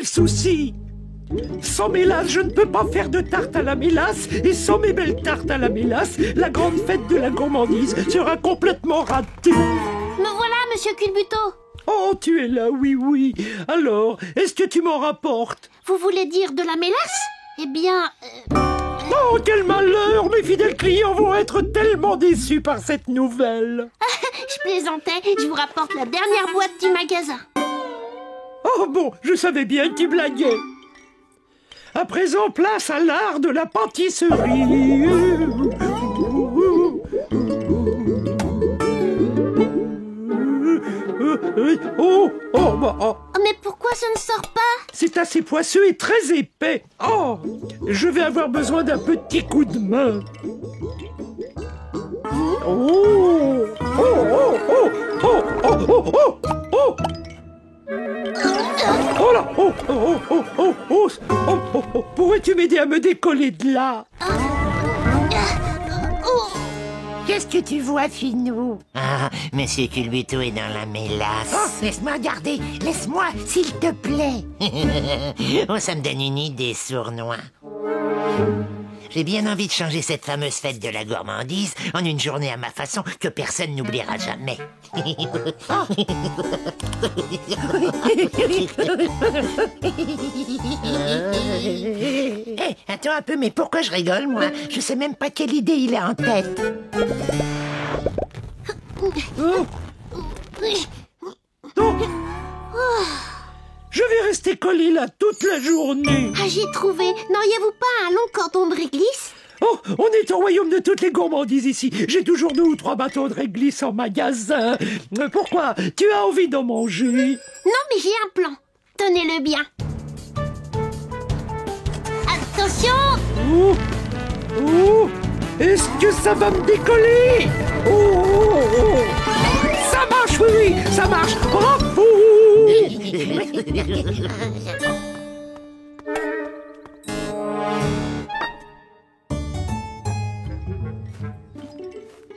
souci. Sans mélasse, je ne peux pas faire de tarte à la mélasse. Et sans mes belles tartes à la mélasse, la grande fête de la gourmandise sera complètement ratée. Me voilà, monsieur Culbuto. Oh, tu es là, oui, oui. Alors, est-ce que tu m'en rapportes? Vous voulez dire de la mélasse? Eh bien... Oh, quel malheur! Mes fidèles clients vont être tellement déçus par cette nouvelle. Je plaisantais, je vous rapporte la dernière boîte du magasin. Oh bon, je savais bien que tu blaguais. À présent, place à l'art de la pâtisserie. Oh. Mais pourquoi ça ne sort pas? C'est assez poisseux et très épais. Oh, je vais avoir besoin d'un petit coup de main. Oh là! Pourrais-tu m'aider à me décoller de là? Qu'est-ce que tu vois, Finou? Ah, Monsieur Culbuto est dans la mélasse. Laisse-moi regarder, laisse-moi, s'il te plaît. Oh, ça me donne une idée, sournois. J'ai bien envie de changer cette fameuse fête de la gourmandise en une journée à ma façon que personne n'oubliera jamais. Hé, attends un peu, mais pourquoi je rigole, moi? Je sais même pas quelle idée il a en tête. Je vais rester collé là toute la journée. Ah, j'ai trouvé. N'auriez-vous pas un long cordon de réglisse? Oh, on est au royaume de toutes les gourmandises ici. J'ai toujours 2 ou 3 bâtons de réglisse en magasin. Pourquoi? Tu as envie d'en manger? Non, mais j'ai un plan. Tenez-le bien. Attention! Est-ce que ça va me décoller? Ça marche, oui, ça marche. Bravo!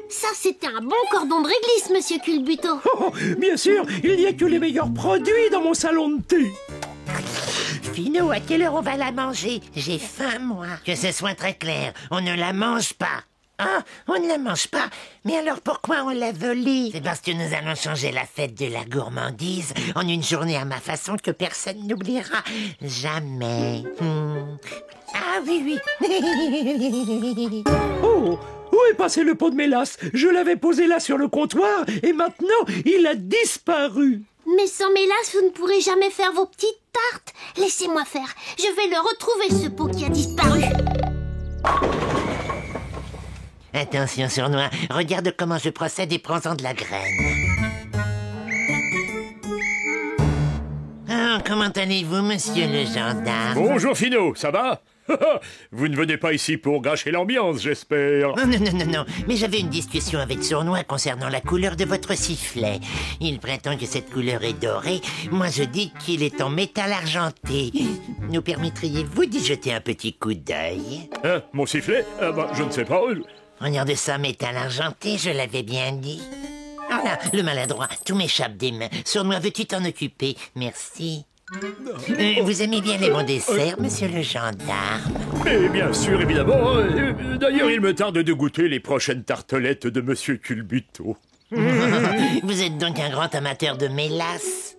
Ça, c'était un bon cordon de réglisse, monsieur Culbuto. Oh, bien sûr, il n'y a que les meilleurs produits dans mon salon de thé. Finou, à quelle heure on va la manger? J'ai faim, moi. Que ce soit très clair, on ne la mange pas. Ah, on ne la mange pas. Mais alors pourquoi on l'a volée? C'est parce que nous allons changer la fête de la gourmandise en une journée à ma façon que personne n'oubliera jamais. Ah oui. Oh, où est passé le pot de mélasse? Je l'avais posé là sur le comptoir et maintenant il a disparu. Mais sans mélasse, vous ne pourrez jamais faire vos petites tartes. Laissez-moi faire. Je vais le retrouver, ce pot qui a disparu. Attention, sournois, regarde comment je procède et prends-en de la graine. Ah, comment allez-vous, monsieur le gendarme? Bonjour Finot, ça va? Vous ne venez pas ici pour gâcher l'ambiance, j'espère. Non, mais j'avais une discussion avec Sournois concernant la couleur de votre sifflet. Il prétend que cette couleur est dorée. Moi, je dis qu'il est en métal argenté. Nous permettriez-vous d'y jeter un petit coup d'œil? Hein, mon sifflet? Je ne sais pas. Regarde ça, métal argenté, je l'avais bien dit. Ah là, le maladroit, tout m'échappe des mains. Sournois, veux-tu t'en occuper? Merci. Vous aimez bien les bons desserts, monsieur le gendarme? Mais bien sûr, évidemment. D'ailleurs, il me tarde de goûter les prochaines tartelettes de monsieur Culbuto. Vous êtes donc un grand amateur de mélasse?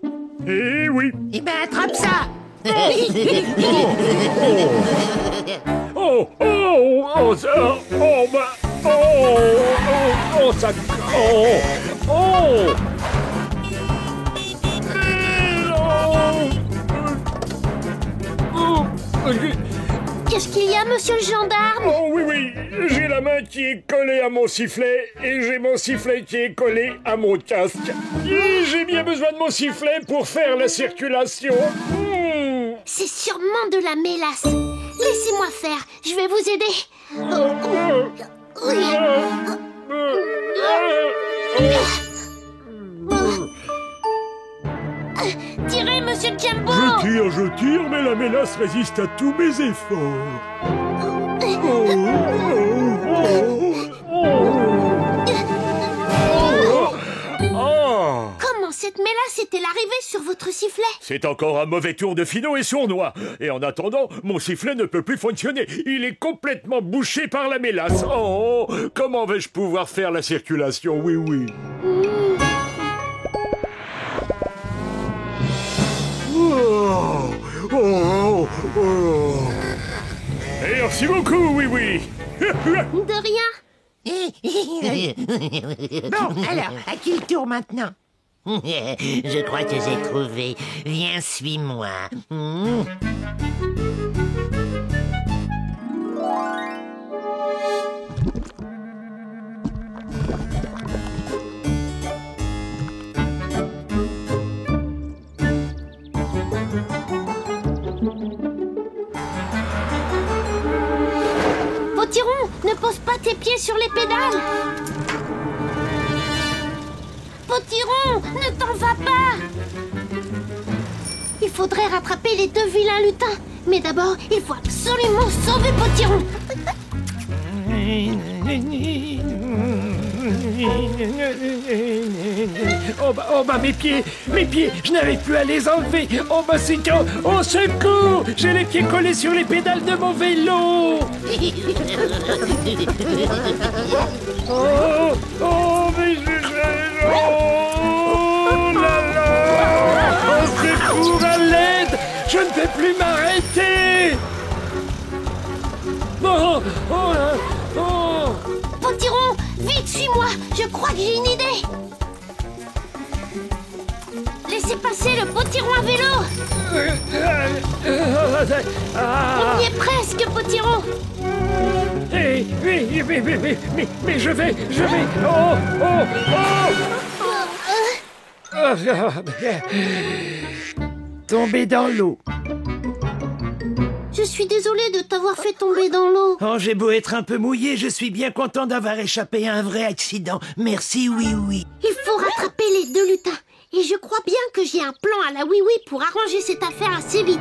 Eh oui. Eh ben, attrape ça! Qu'est-ce qu'il y a, monsieur le gendarme? Oh oui, j'ai la main qui est collée à mon sifflet et j'ai mon sifflet qui est collé à mon casque. Et j'ai bien besoin de mon sifflet pour faire la circulation. C'est sûrement de la mélasse. Laissez-moi faire, je vais vous aider. Tirez, monsieur Jumbo! Je tire, mais la mélasse résiste à tous mes efforts. Comment comment cette mélasse est-elle arrivée sur votre sifflet? C'est encore un mauvais tour de Finot et sournois. Et en attendant, mon sifflet ne peut plus fonctionner. Il est complètement bouché par la mélasse. Oh, comment vais-je pouvoir faire la circulation? Oui, oui. Oh, oh, oh. Merci beaucoup, oui, oui. De rien. Bon, alors, à qui le tour maintenant? Je crois que j'ai trouvé. Viens, suis-moi. Potiron, ne pose pas tes pieds sur les pédales. Potiron, ne t'en va pas. Il faudrait rattraper les deux vilains lutins. Mais d'abord, il faut absolument sauver Potiron. Oh bah mes pieds, je n'arrive plus à les enlever. Oh bah c'est quand, au secours, j'ai les pieds collés sur les pédales de mon vélo. Oh mais oh là là, au secours, à l'aide, je ne peux plus m'arrêter. Oh. Potiron, vite, suis-moi. Je crois que j'ai une idée. Laissez passer le Potiron à vélo. On y est presque, Potiron. Mais je vais. Tomber dans l'eau. Je suis désolée de t'avoir fait tomber dans l'eau. Oh, j'ai beau être un peu mouillé, je suis bien content d'avoir échappé à un vrai accident. Merci, oui. Il faut rattraper les deux lutins. Et je crois bien que j'ai un plan à la oui-oui pour arranger cette affaire assez vite.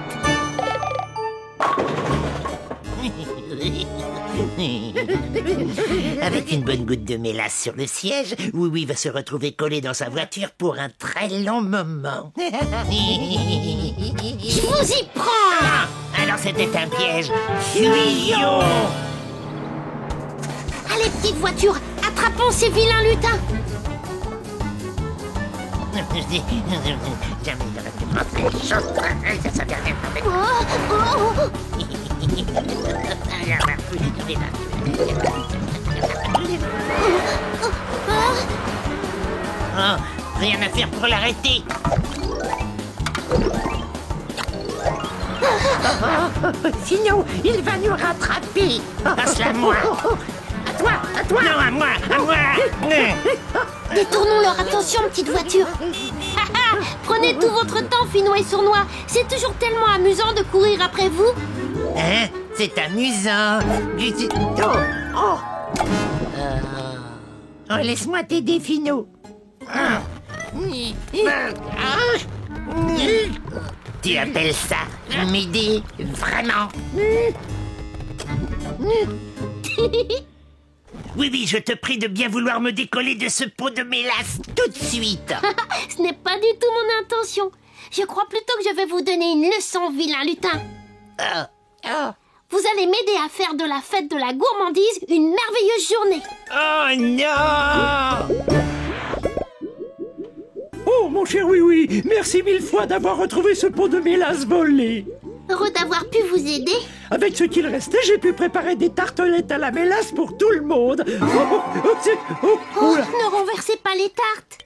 Avec une bonne goutte de mélasse sur le siège, Oui va se retrouver collé dans sa voiture pour un très long moment. Je vous y prends. Alors c'était un piège. Fuyons. Allez, petite voiture, attrapons ces vilains lutins. Jamais j'aurais pu penser les choses pareilles, ça vient rien avec moi. Oh, rien à faire pour l'arrêter. Sinon, il va nous rattraper. Passe-la à moi. À toi. Non, à moi. Détournons leur attention, petite voiture. Prenez tout votre temps, Finot et Sournois. C'est toujours tellement amusant de courir après vous. Hein? C'est amusant. Oh, laisse-moi t'aider, Finot. Tu appelles ça m'aider? Vraiment? Oui, je te prie de bien vouloir me décoller de ce pot de mélasse tout de suite. Ce n'est pas du tout mon intention. Je crois plutôt que je vais vous donner une leçon, vilain lutin. Vous allez m'aider à faire de la fête de la gourmandise une merveilleuse journée. Oh non! Oh mon cher oui, merci mille fois d'avoir retrouvé ce pot de mélasse volé. Heureux d'avoir pu vous aider. Avec ce qu'il restait, j'ai pu préparer des tartelettes à la mélasse pour tout le monde. Oh, ne renversez pas les tartes.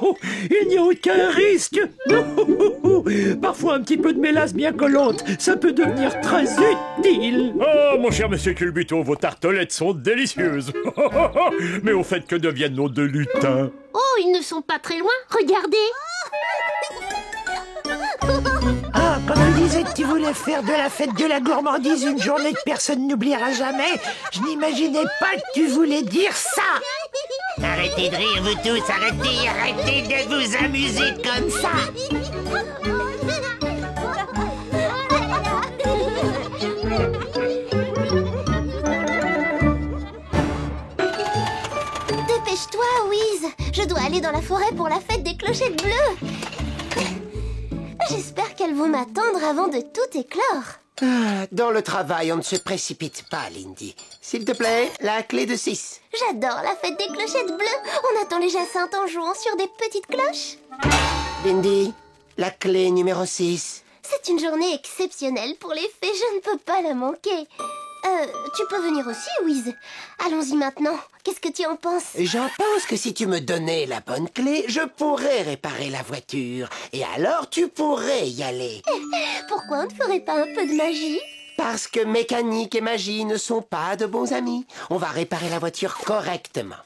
Oh, il n'y a aucun risque. Parfois un petit peu de mélasse bien collante, ça peut devenir très utile. Oh, mon cher monsieur Culbuto, vos tartelettes sont délicieuses. Mais au fait, que deviennent nos deux lutins? Oh, ils ne sont pas très loin. Regardez. Ah, quand tu disais que tu voulais faire de la fête de la gourmandise une journée que personne n'oubliera jamais, je n'imaginais pas que tu voulais dire ça. Arrêtez de rire, vous tous, arrêtez de vous amuser comme ça. Dépêche-toi, Wiz. Je dois aller aller dans la forêt pour la fête des clochettes bleues. J'espère qu'elles vont m'attendre avant de tout éclore. Dans le travail, on ne se précipite pas, Lindy. S'il te plaît, la clé de 6. J'adore la fête des clochettes bleues. On attend les jacinthes en jouant sur des petites cloches. Lindy, la clé numéro 6. C'est une journée exceptionnelle pour les fées, je ne peux pas la manquer. Tu peux venir aussi, Wiz. Allons-y maintenant. Qu'est-ce que tu en penses? J'en pense que si tu me donnais la bonne clé, je pourrais réparer la voiture. Et alors, tu pourrais y aller. Pourquoi on ne ferait pas un peu de magie? Parce que mécanique et magie ne sont pas de bons amis. On va réparer la voiture correctement.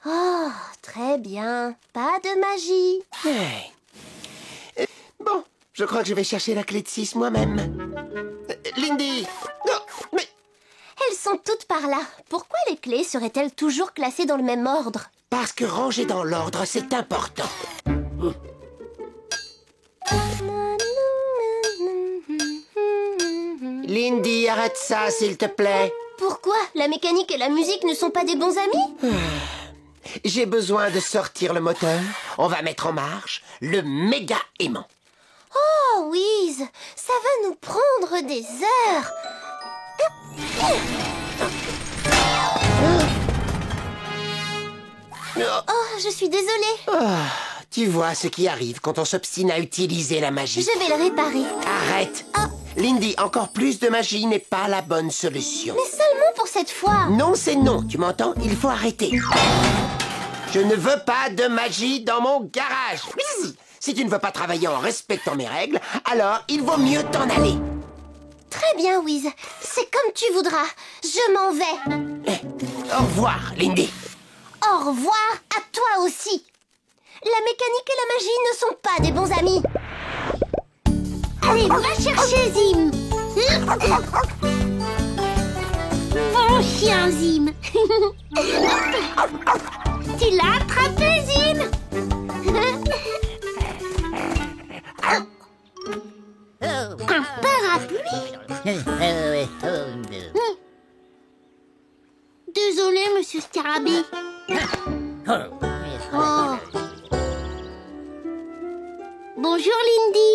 Oh, très bien. Pas de magie. Hey. Bon, je crois que je vais chercher la clé de 6 moi-même. Lindy! Non, mais... Elles sont toutes par là. Pourquoi les clés seraient-elles toujours classées dans le même ordre? Parce que ranger dans l'ordre, c'est important. Lindy, arrête ça, s'il te plaît. Pourquoi? La mécanique et la musique ne sont pas des bons amis? J'ai besoin de sortir le moteur. On va mettre en marche le méga aimant. Oh, Wiz, ça va nous prendre des heures. Oh, je suis désolée. Tu vois ce qui arrive quand on s'obstine à utiliser la magie. Je vais le réparer. Arrête. Lindy, encore plus de magie n'est pas la bonne solution. Mais seulement pour cette fois. Non, c'est non, tu m'entends? Il faut arrêter. Je ne veux pas de magie dans mon garage. Si tu ne veux pas travailler en respectant mes règles, alors il vaut mieux t'en aller. Très bien, Wiz. C'est comme tu voudras. Je m'en vais. Au revoir, Lindy. Au revoir à toi aussi. La mécanique et la magie ne sont pas des bons amis. Allez, va chercher Zim. Bon chien, Zim. Tu l'as attrapé, Zim. Un parapluie. Désolé, monsieur Scarabée. Oh. Bonjour, Lindy.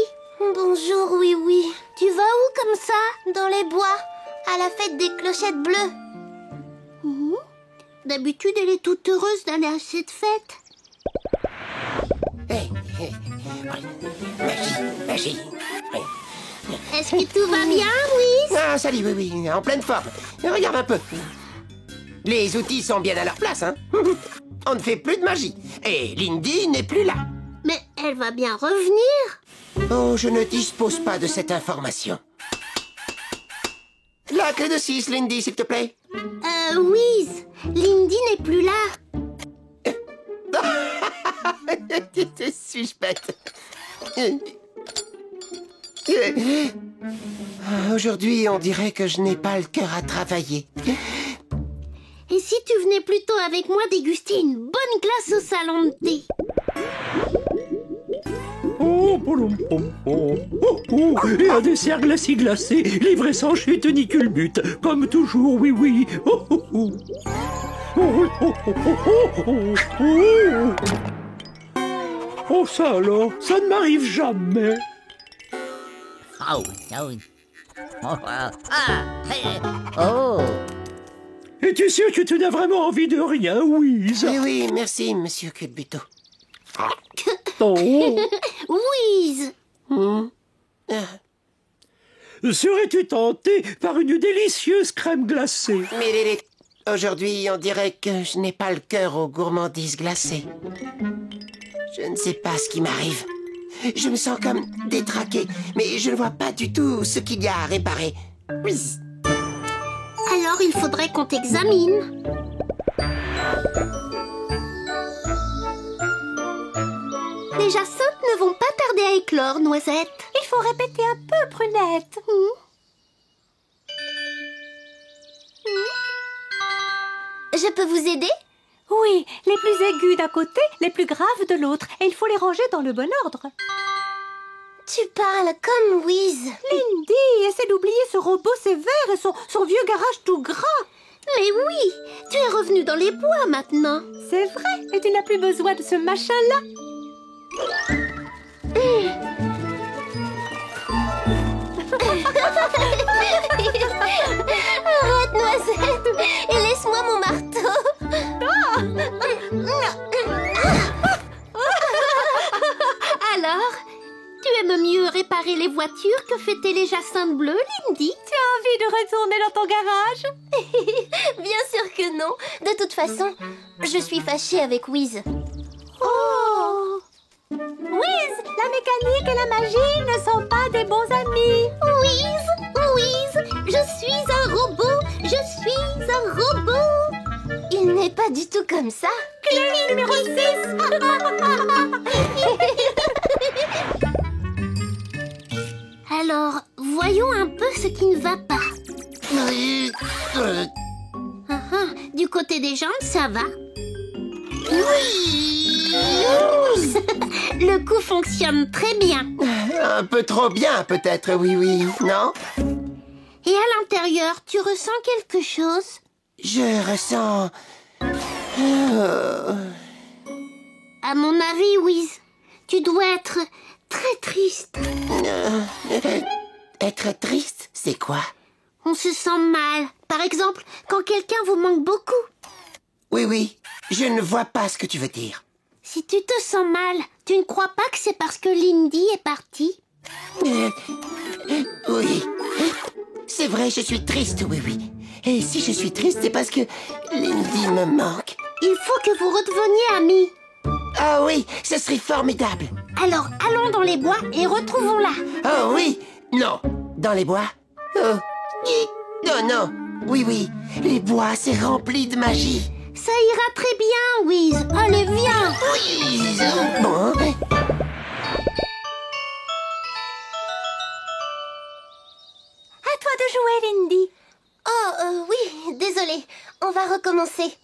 Bonjour, oui. Tu vas où comme ça? Dans les bois, à la fête des clochettes bleues. D'habitude, elle est toute heureuse d'aller à cette fête. Magie. Est-ce que tout va bien, Wiz? Ah, salut, oui, en pleine forme. Regarde un peu. Les outils sont bien à leur place, hein. On ne fait plus de magie. Et Lindy n'est plus là. Mais elle va bien revenir. Oh, je ne dispose pas de cette information. La clé de 6, Lindy, s'il te plaît. Wiz, Lindy n'est plus là. Suis-je bête? Aujourd'hui, on dirait que je n'ai pas le cœur à travailler. Et si tu venais plutôt avec moi déguster une bonne glace au salon de thé? Oh, polom, pom, pom. Oh, et un dessert glacé, livré sans chute ni culbute, comme toujours, oui. Oh. Oh, ça alors, ça ne m'arrive jamais. Oh. Es-tu sûr que tu n'as vraiment envie de rien, Wiz? Oui, merci, monsieur Culbuto. Oh. Wiz. Serais-tu tenté par une délicieuse crème glacée? Mais aujourd'hui, on dirait que je n'ai pas le cœur aux gourmandises glacées. Je ne sais pas ce qui m'arrive. Je me sens comme détraqué, mais je ne vois pas du tout ce qu'il y a à réparer. Alors il faudrait qu'on t'examine. Les jacinthes ne vont pas tarder à éclore, Noisette. Il faut répéter un peu, Prunette. Je peux vous aider? Oui, les plus aigus d'un côté, les plus graves de l'autre. Et il faut les ranger dans le bon ordre. Tu parles comme Wiz. Lindy, essaie d'oublier ce robot sévère et son vieux garage tout gras. Mais oui, tu es revenu dans les bois maintenant. C'est vrai, et tu n'as plus besoin de ce machin-là. Arrête, Noisette, et laisse-moi mon marteau. Alors, tu aimes mieux réparer les voitures que fêter les jacinthes bleus, Lindy? Tu as envie de retourner dans ton garage? Bien sûr que non. De toute façon, je suis fâchée avec Wiz. Oh! Wiz, la mécanique et la magie ne sont pas des bons amis. Wiz, je suis un robot, je suis un robot. Il n'est pas du tout comme ça. Clé numéro 6. Alors, voyons un peu ce qui ne va pas. Du côté des jambes, ça va. Le coup fonctionne très bien. Un peu trop bien, peut-être, oui, non? Et à l'intérieur, tu ressens quelque chose? Je ressens... À mon avis, Wiz, tu dois être très triste. Être triste, c'est quoi? On se sent mal. Par exemple, quand quelqu'un vous manque beaucoup. Oui, je ne vois pas ce que tu veux dire. Si tu te sens mal, tu ne crois pas que c'est parce que Lindy est partie? Oui. C'est vrai, je suis triste, oui. Et si je suis triste, c'est parce que Lindy me manque. Il faut que vous redeveniez amis. Ah oui, ce serait formidable. Alors, allons dans les bois et retrouvons-la. Oh oui, non, dans les bois. Oh non, oui, les bois, c'est rempli de magie. Ça ira très bien, Wiz. Allez, viens. Oui, bon. À toi de jouer, Lindy. Oh, oui, désolée. On va recommencer.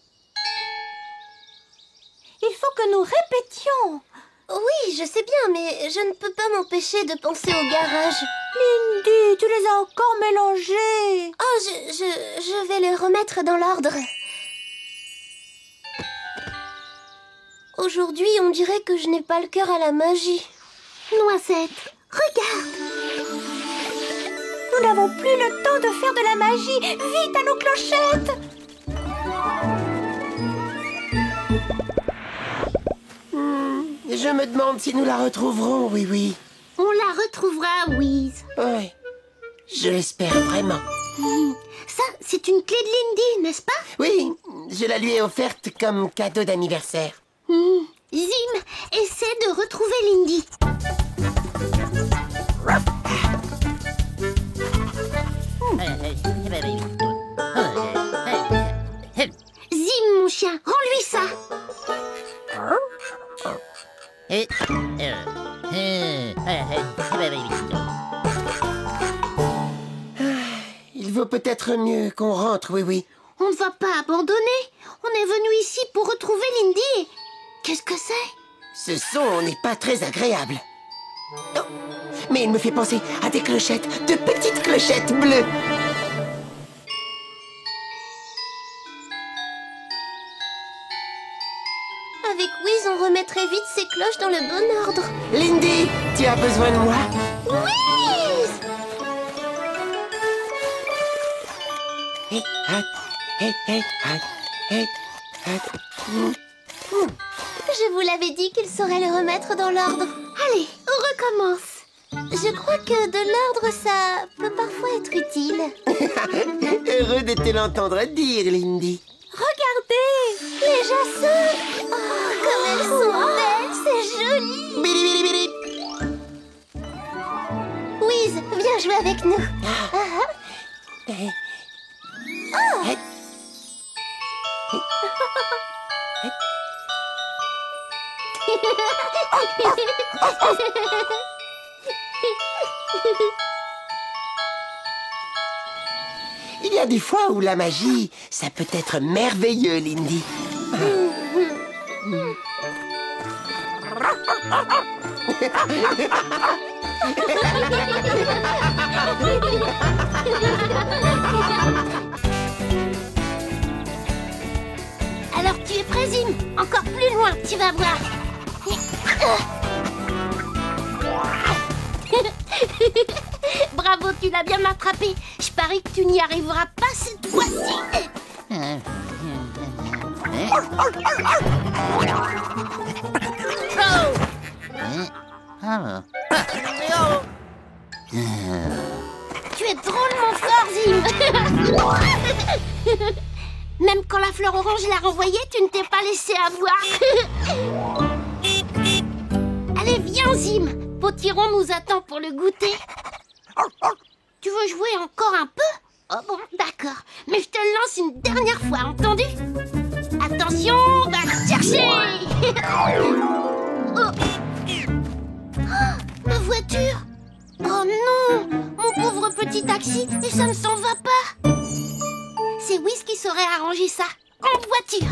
Il faut que nous répétions. Oui, je sais bien, mais je ne peux pas m'empêcher de penser au garage. Lindy, tu les as encore mélangés. Oh, je vais les remettre dans l'ordre. Aujourd'hui, on dirait que je n'ai pas le cœur à la magie. Noisette, regarde. Nous n'avons plus le temps de faire de la magie. Vite à nos clochettes. Je me demande si nous la retrouverons, oui. On la retrouvera, Wiz. Oui, je l'espère vraiment. Ça, c'est une clé de Lindy, n'est-ce pas? Oui, je la lui ai offerte comme cadeau d'anniversaire. Zim, essaie de retrouver Lindy. Zim, mon chien, rends-lui ça. Il vaut peut-être mieux qu'on rentre, oui. On ne va pas abandonner. On est venu ici pour retrouver Lindy. Qu'est-ce que c'est? Ce son n'est pas très agréable. Oh, mais il me fait penser à des clochettes, de petites clochettes bleues. Avec Wiz, on remettrait vite ces cloches dans le bon ordre. Lindy, tu as besoin de moi? Wiz! Je vous l'avais dit qu'il saurait le remettre dans l'ordre. Allez, on recommence. Je crois que de l'ordre, ça peut parfois être utile. Heureux de te l'entendre dire, Lindy. Regardez, les jacinthes. Oh, comme elles sont belles, c'est joli. Bili, bili, bili. Wiz, viens jouer avec nous. Il y a des fois où la magie, ça peut être merveilleux, Lindy. Ouais, Zim, encore plus loin, tu vas voir. Bravo, tu l'as bien attrapé. Je parie que tu n'y arriveras pas cette fois-ci. Tu es drôlement fort, Zim. Même quand la fleur orange l'a renvoyée, tu ne t'es pas laissé avoir. Allez, viens, Zim. Potiron nous attend pour le goûter. Tu veux jouer encore un peu? Oh bon, d'accord. Mais je te le lance une dernière fois, entendu? Attention, va le chercher. Oh. Oh, ma voiture. Oh non, mon pauvre petit taxi, et ça ne s'en va pas. C'est Wiz qui saurait arranger ça. En voiture.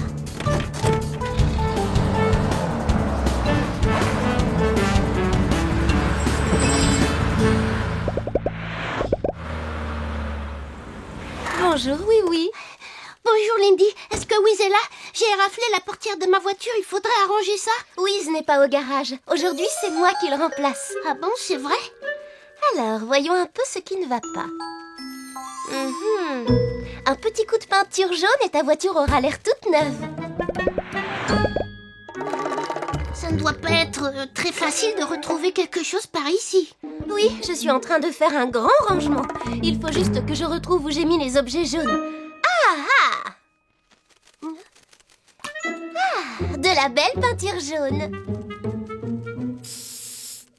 Bonjour, oui. Bonjour Lindy, est-ce que Wiz est là? J'ai raflé la portière de ma voiture, il faudrait arranger ça. Wiz n'est pas au garage. Aujourd'hui, c'est moi qui le remplace. Ah bon, c'est vrai? Alors, voyons un peu ce qui ne va pas. Un petit coup de peinture jaune et ta voiture aura l'air toute neuve. Ça ne doit pas être très facile de retrouver quelque chose par ici. Oui, je suis en train de faire un grand rangement. Il faut juste que je retrouve où j'ai mis les objets jaunes. De la belle peinture jaune.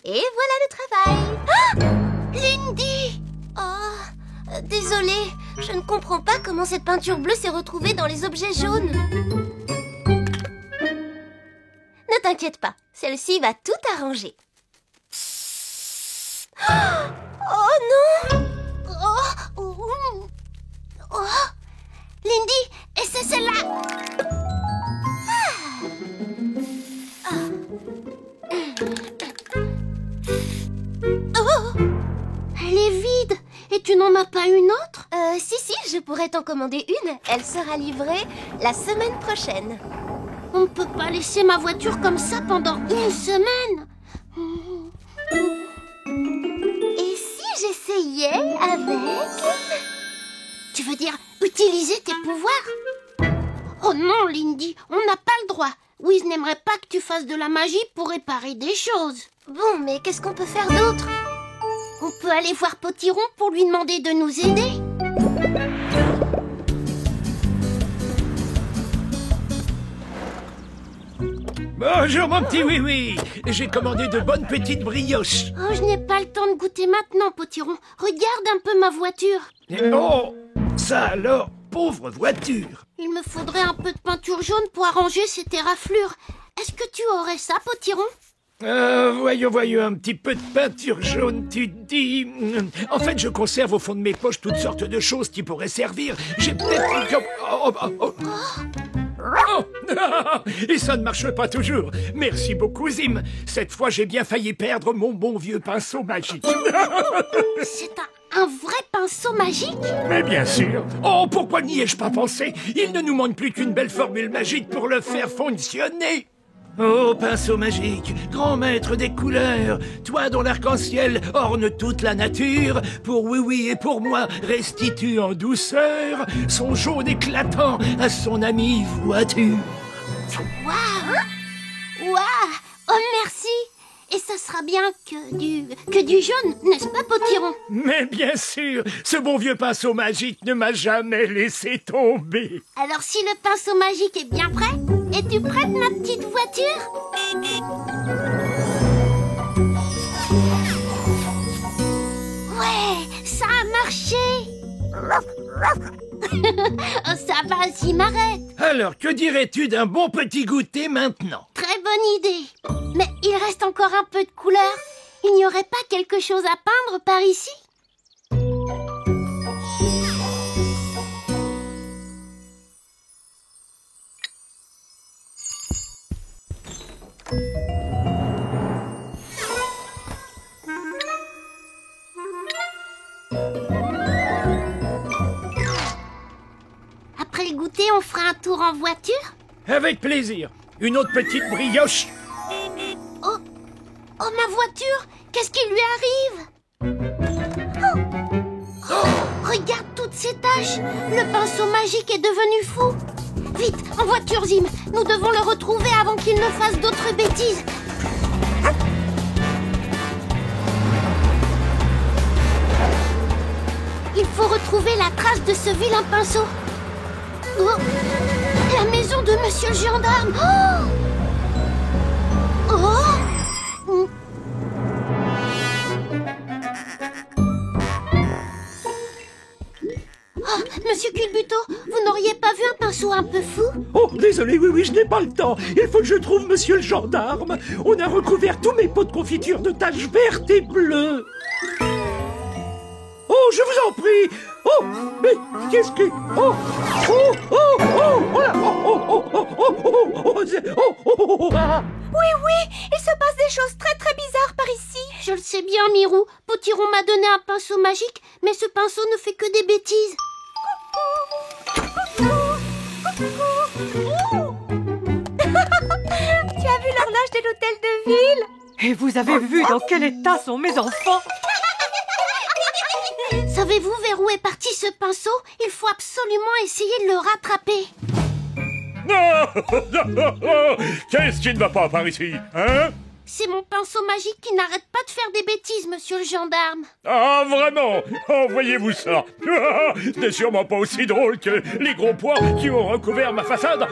Et voilà le travail. Lindy! Oh, désolée, je ne comprends pas comment cette peinture bleue s'est retrouvée dans les objets jaunes. Ne t'inquiète pas, celle-ci va tout arranger. Oh non! Oh! Lindy, et c'est celle-là! Oh! Elle est vide! Et tu n'en as pas une autre? Si, je pourrais t'en commander une. Elle sera livrée la semaine prochaine. On ne peut pas laisser ma voiture comme ça pendant une semaine. Et si j'essayais avec... Tu veux dire utiliser tes pouvoirs? Oh non, Lindy, on n'a pas le droit. Wiz n'aimerait pas que tu fasses de la magie pour réparer des choses. Bon, mais qu'est-ce qu'on peut faire d'autre? On peut aller voir Potiron pour lui demander de nous aider. Bonjour mon petit oui-oui. J'ai commandé de bonnes petites brioches. Oh, je n'ai pas le temps de goûter maintenant, Potiron. Regarde un peu ma voiture. Oh, ça alors, pauvre voiture. Il me faudrait un peu de peinture jaune pour arranger ces éraflures. Est-ce que tu aurais ça, Potiron? Voyons, un petit peu de peinture jaune, tu dis. En fait, je conserve au fond de mes poches toutes sortes de choses qui pourraient servir. J'ai peut-être... Oh. Et ça ne marche pas toujours. Merci beaucoup, Zim. Cette fois, j'ai bien failli perdre mon bon vieux pinceau magique. C'est un vrai pinceau magique? Mais bien sûr. Oh, pourquoi n'y ai-je pas pensé? Il ne nous manque plus qu'une belle formule magique pour le faire fonctionner. Oh, pinceau magique, grand maître des couleurs, toi dont l'arc-en-ciel orne toute la nature, pour oui et pour moi restitue en douceur son jaune éclatant à son amie voiture. Waouh! Oh, merci! Et ça sera bien que du jaune, n'est-ce pas, Potiron? Mais bien sûr, ce bon vieux pinceau magique ne m'a jamais laissé tomber. Alors si le pinceau magique est bien prêt, es-tu prête, ma petite voiture? Ouais, ça a marché! Oh, ça va, s'y m'arrête. Alors, que dirais-tu d'un bon petit goûter maintenant? Très bonne idée. Mais il reste encore un peu de couleur. Il n'y aurait pas quelque chose à peindre par ici? Après le goûter, on fera un tour en voiture? Avec plaisir. Une autre petite brioche. Oh, ma voiture! Qu'est-ce qui lui arrive? Oh, regarde toutes ces taches! Le pinceau magique est devenu fou! Vite, en voiture, Zim! Nous devons le retrouver avant qu'il ne fasse d'autres bêtises! Il faut retrouver la trace de ce vilain pinceau! Oh, la maison de Monsieur le gendarme! Oh! Oh! Oh, Monsieur Culbuto, vous n'auriez pas vu un pinceau un peu fou? Oh, désolé, oui, je n'ai pas le temps. Il faut que je trouve monsieur le gendarme. On a recouvert tous mes pots de confiture de taches vertes et bleues. Oh, je vous en prie. Oh, mais qu'est-ce que... Oh, là, ah. Oui, il se passe des choses très bizarres par ici. Je le sais bien, Mirou. Potiron m'a donné un pinceau magique, mais ce pinceau ne fait que des bêtises. Tu as vu l'horloge de l'hôtel de ville? Et vous avez vu dans quel état sont mes enfants? Savez-vous vers où est parti ce pinceau? Il faut absolument essayer de le rattraper. Qu'est-ce qui ne va pas par ici, hein? C'est mon pinceau magique qui n'arrête pas de faire des bêtises, monsieur le gendarme. Ah, vraiment? Envoyez-vous ça. Ce n'est sûrement pas aussi drôle que les gros pois qui ont recouvert ma façade.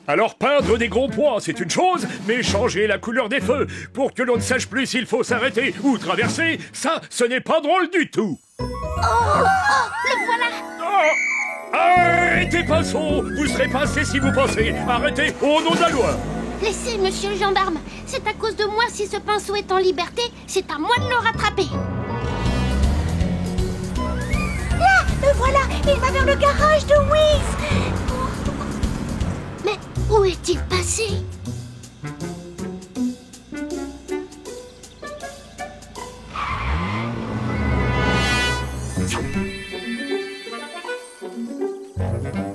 Alors peindre des gros pois, c'est une chose, mais changer la couleur des feux pour que l'on ne sache plus s'il faut s'arrêter ou traverser, ça, ce n'est pas drôle du tout. Le voilà. Arrêtez, pinceau! Vous serez pincé si vous pensez. Arrêtez, au nom de la loi. Laissez, monsieur le gendarme. C'est à cause de moi si ce pinceau est en liberté. C'est à moi de le rattraper. Là, le voilà. Il va vers le garage de Whis. Mais où est-il passé?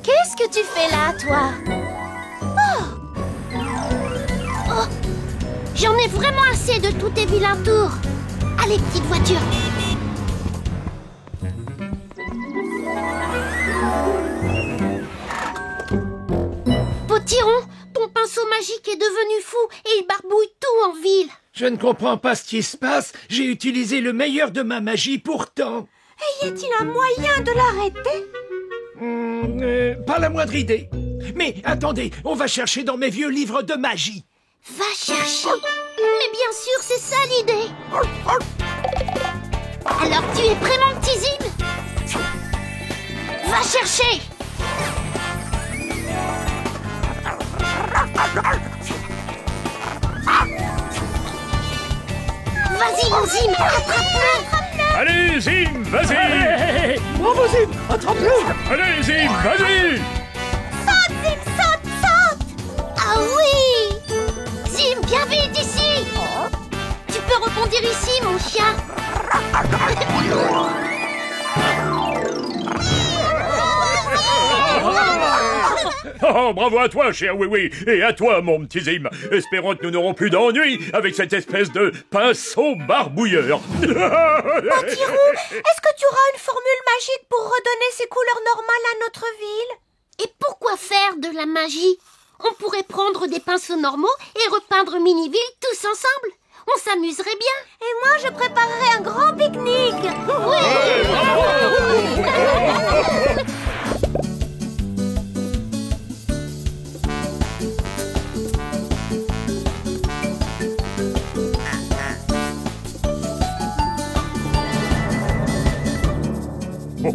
Qu'est-ce que tu fais là, toi? Oh, j'en ai vraiment assez de tous tes vilains tours. Allez, petite voiture. Potiron, ton pinceau magique est devenu fou et il barbouille tout en ville. Je ne comprends pas ce qui se passe. J'ai utilisé le meilleur de ma magie pourtant. Et y a-t-il un moyen de l'arrêter? Pas la moindre idée. Mais attendez, on va chercher dans mes vieux livres de magie. Va chercher. Mais bien sûr, c'est ça l'idée. Alors tu es prêt, mon petit Zim? Va chercher. Vas-y, mon Zim, attrape-le. Allez, Zim, vas-y. Bravo, Zim, attrape-le. Allez, Zim, vas-y. Saute, Zim, saute, saute. Ah oui. Zim, viens vite ici. Tu peux rebondir ici, mon chien. Oh, bravo à toi, cher Oui-Oui, et à toi, mon petit Zim. Espérons que nous n'aurons plus d'ennuis avec cette espèce de pinceau barbouilleur. Potiron, est-ce que tu auras une formule magique pour redonner ses couleurs normales à notre ville? Et pourquoi faire de la magie? On pourrait prendre des pinceaux normaux et repeindre Miniville tous ensemble. On s'amuserait bien. Et moi, je préparerai un grand pique-nique.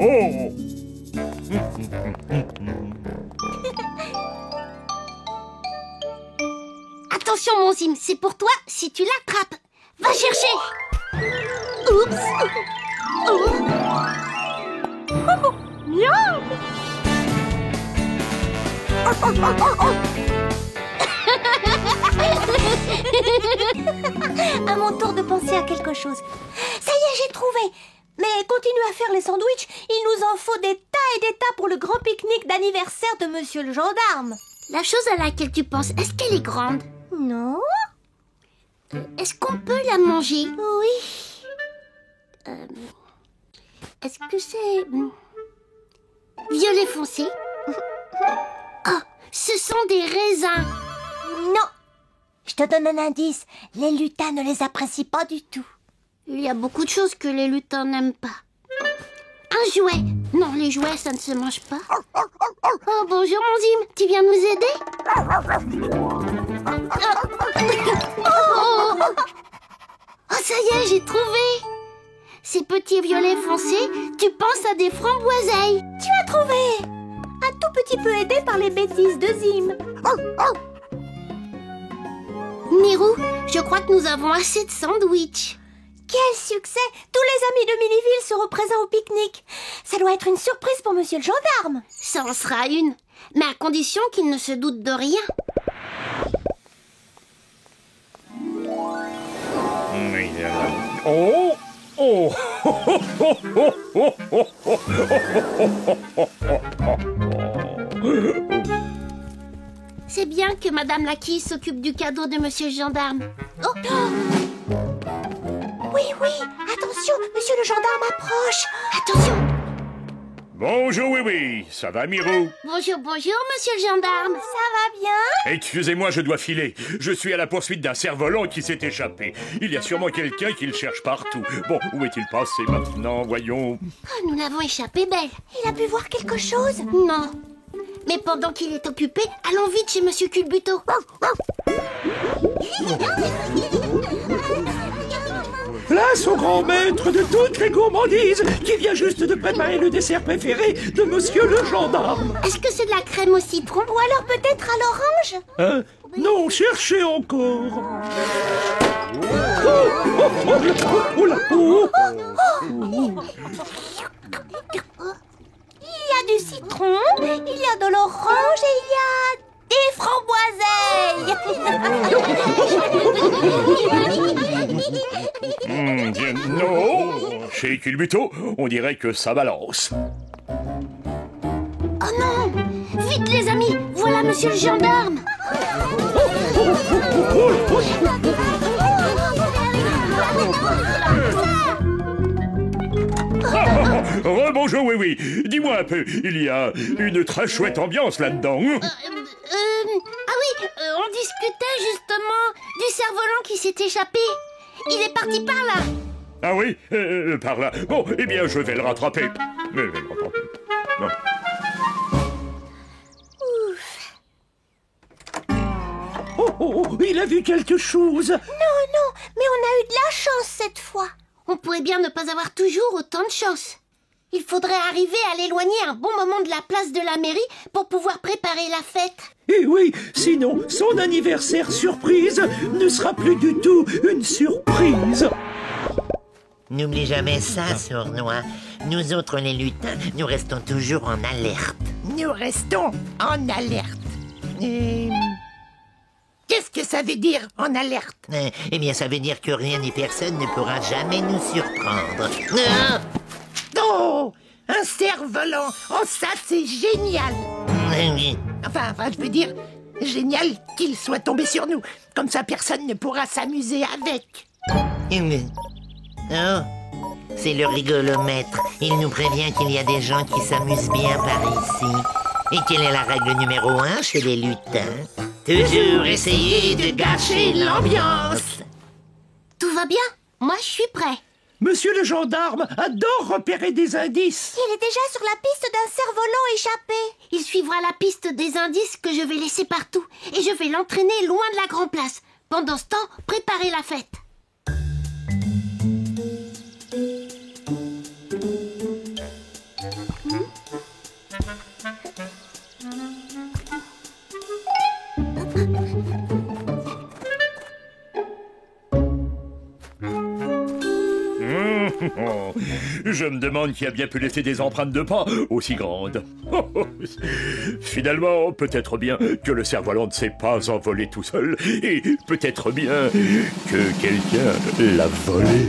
Oh. Attention, mon Zim, c'est pour toi si tu l'attrapes. Va chercher. Oups. Oh. Miaou. À mon tour de penser à quelque chose. Ça y est, j'ai trouvé. Mais continue à faire les sandwichs. Il nous en faut des tas et des tas pour le grand pique-nique d'anniversaire de monsieur le gendarme. La chose à laquelle tu penses, est-ce qu'elle est grande? Non? Est-ce qu'on peut la manger? Oui. Est-ce que c'est... violet foncé? Oh, ce sont des raisins. Non. Je te donne un indice. Les lutins ne les apprécient pas du tout. Il y a beaucoup de choses que les lutins n'aiment pas. Un jouet. Non, les jouets, ça ne se mange pas. Oh, bonjour, mon Zim. Tu viens nous aider? Oh, ça y est, j'ai trouvé. Ces petits violets foncés, tu penses à des framboiseilles. Tu as trouvé. Un tout petit peu aidé par les bêtises de Zim. Mirou, je crois que nous avons assez de sandwichs. Quel succès! Tous les amis de Miniville seront présents au pique-nique. Ça doit être une surprise pour monsieur le gendarme. Ça en sera une, mais à condition qu'il ne se doute de rien. Oh! Oh! C'est bien que Madame Laquille s'occupe du cadeau de monsieur le gendarme. Oh! Oui, oui, attention, monsieur le gendarme approche. Attention! Bonjour, oui, ça va, Mirou? Bonjour, bonjour, monsieur le gendarme. Ça va bien? Excusez-moi, je dois filer. Je suis à la poursuite d'un cerf-volant qui s'est échappé. Il y a sûrement quelqu'un qui le cherche partout. Bon, où est-il passé maintenant? Voyons. Oh, nous l'avons échappé belle. Il a pu voir quelque chose? Non. Mais pendant qu'il est occupé, allons vite chez monsieur Culbuto. Place au grand maître de toutes les gourmandises qui vient juste de préparer le dessert préféré de monsieur le gendarme. Est-ce que c'est de la crème au citron? Ou alors peut-être à l'orange? Hein? Non, cherchez encore. Il y a du citron, il y a de l'orange et il y a des framboiseilles. Non, chez Culbuto, on dirait que ça balance. Oh non! Vite les amis, voilà monsieur le gendarme. Rebonjour, oui. Dis-moi un peu, il y a une très chouette ambiance là-dedans. Ah oui, on discutait justement du cerf-volant qui s'est échappé. Il est parti par là. Ah oui, par là. Bon, eh bien, je vais le rattraper. Non. Oh, il a vu quelque chose. Non, mais on a eu de la chance cette fois. On pourrait bien ne pas avoir toujours autant de chance. Il faudrait arriver à l'éloigner un bon moment de la place de la mairie pour pouvoir préparer la fête. Eh oui, sinon, son anniversaire surprise ne sera plus du tout une surprise. N'oublie jamais ça, Sournois. Nous autres, les lutins, nous restons toujours en alerte. Nous restons en alerte. Qu'est-ce que ça veut dire, en alerte? Eh bien, ça veut dire que rien ni personne ne pourra jamais nous surprendre. Oh, un cerf-volant. Oh, ça, c'est génial. Oui. Enfin, je veux dire, génial qu'il soit tombé sur nous. Comme ça, personne ne pourra s'amuser avec. Oh, c'est le rigolomètre. Il nous prévient qu'il y a des gens qui s'amusent bien par ici. Et quelle est la règle numéro 1 chez les lutins? Toujours essayer de gâcher l'ambiance. Tout va bien? Moi, je suis prêt. Monsieur le gendarme adore repérer des indices. Il est déjà sur la piste d'un cerf-volant échappé. Il suivra la piste des indices que je vais laisser partout. Et je vais l'entraîner loin de la grande place. Pendant ce temps, préparez la fête. Je me demande qui a bien pu laisser des empreintes de pas aussi grandes. Finalement, peut-être bien que le cerf-volant ne s'est pas envolé tout seul, et peut-être bien que quelqu'un l'a volé.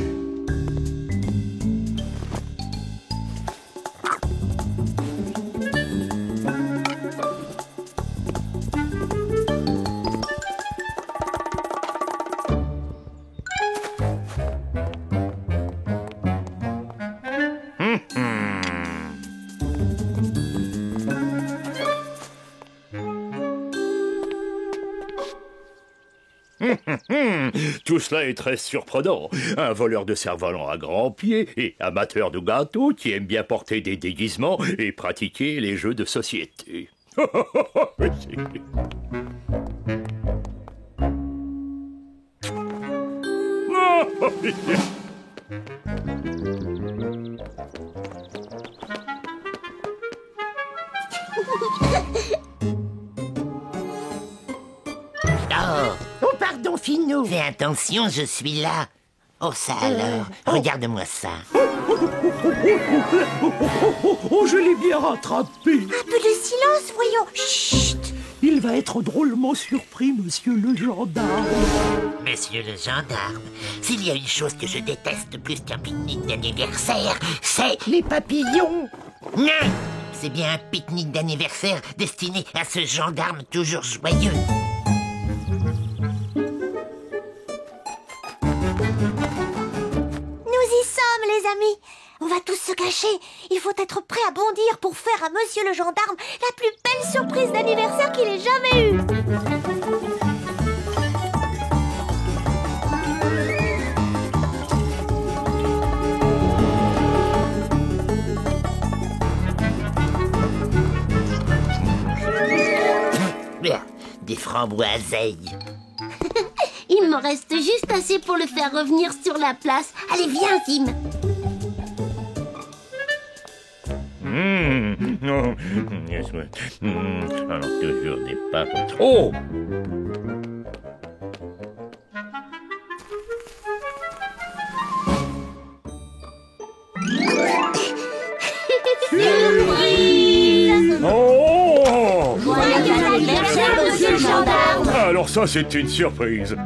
Tout cela est très surprenant. Un voleur de cerf-volant à grands pieds et amateur de gâteaux qui aime bien porter des déguisements et pratiquer les jeux de société. Oh, pardon, Finot. Fais attention, je suis là. Oh, ça alors. Regarde-moi ça. Oh, je l'ai bien rattrapé. Un peu de silence, voyons. Chut. Il va être drôlement surpris, monsieur le gendarme. Monsieur le gendarme, s'il y a une chose que je déteste plus qu'un pique-nique d'anniversaire, c'est... Les papillons. Non! C'est bien un pique-nique d'anniversaire destiné à ce gendarme toujours joyeux. Nous y sommes, les amis. On va tous se cacher. Il faut être prêt à bondir pour faire à monsieur le gendarme la plus belle surprise d'anniversaire qu'il ait jamais eue. Des framboiseilles. Il m'en reste juste assez pour le faire revenir sur la place. Allez, viens, Zim. Alors toujours des pâtes. Oh! Oh! Joyeux anniversaire, monsieur le gendarme. Alors ça, c'est une surprise.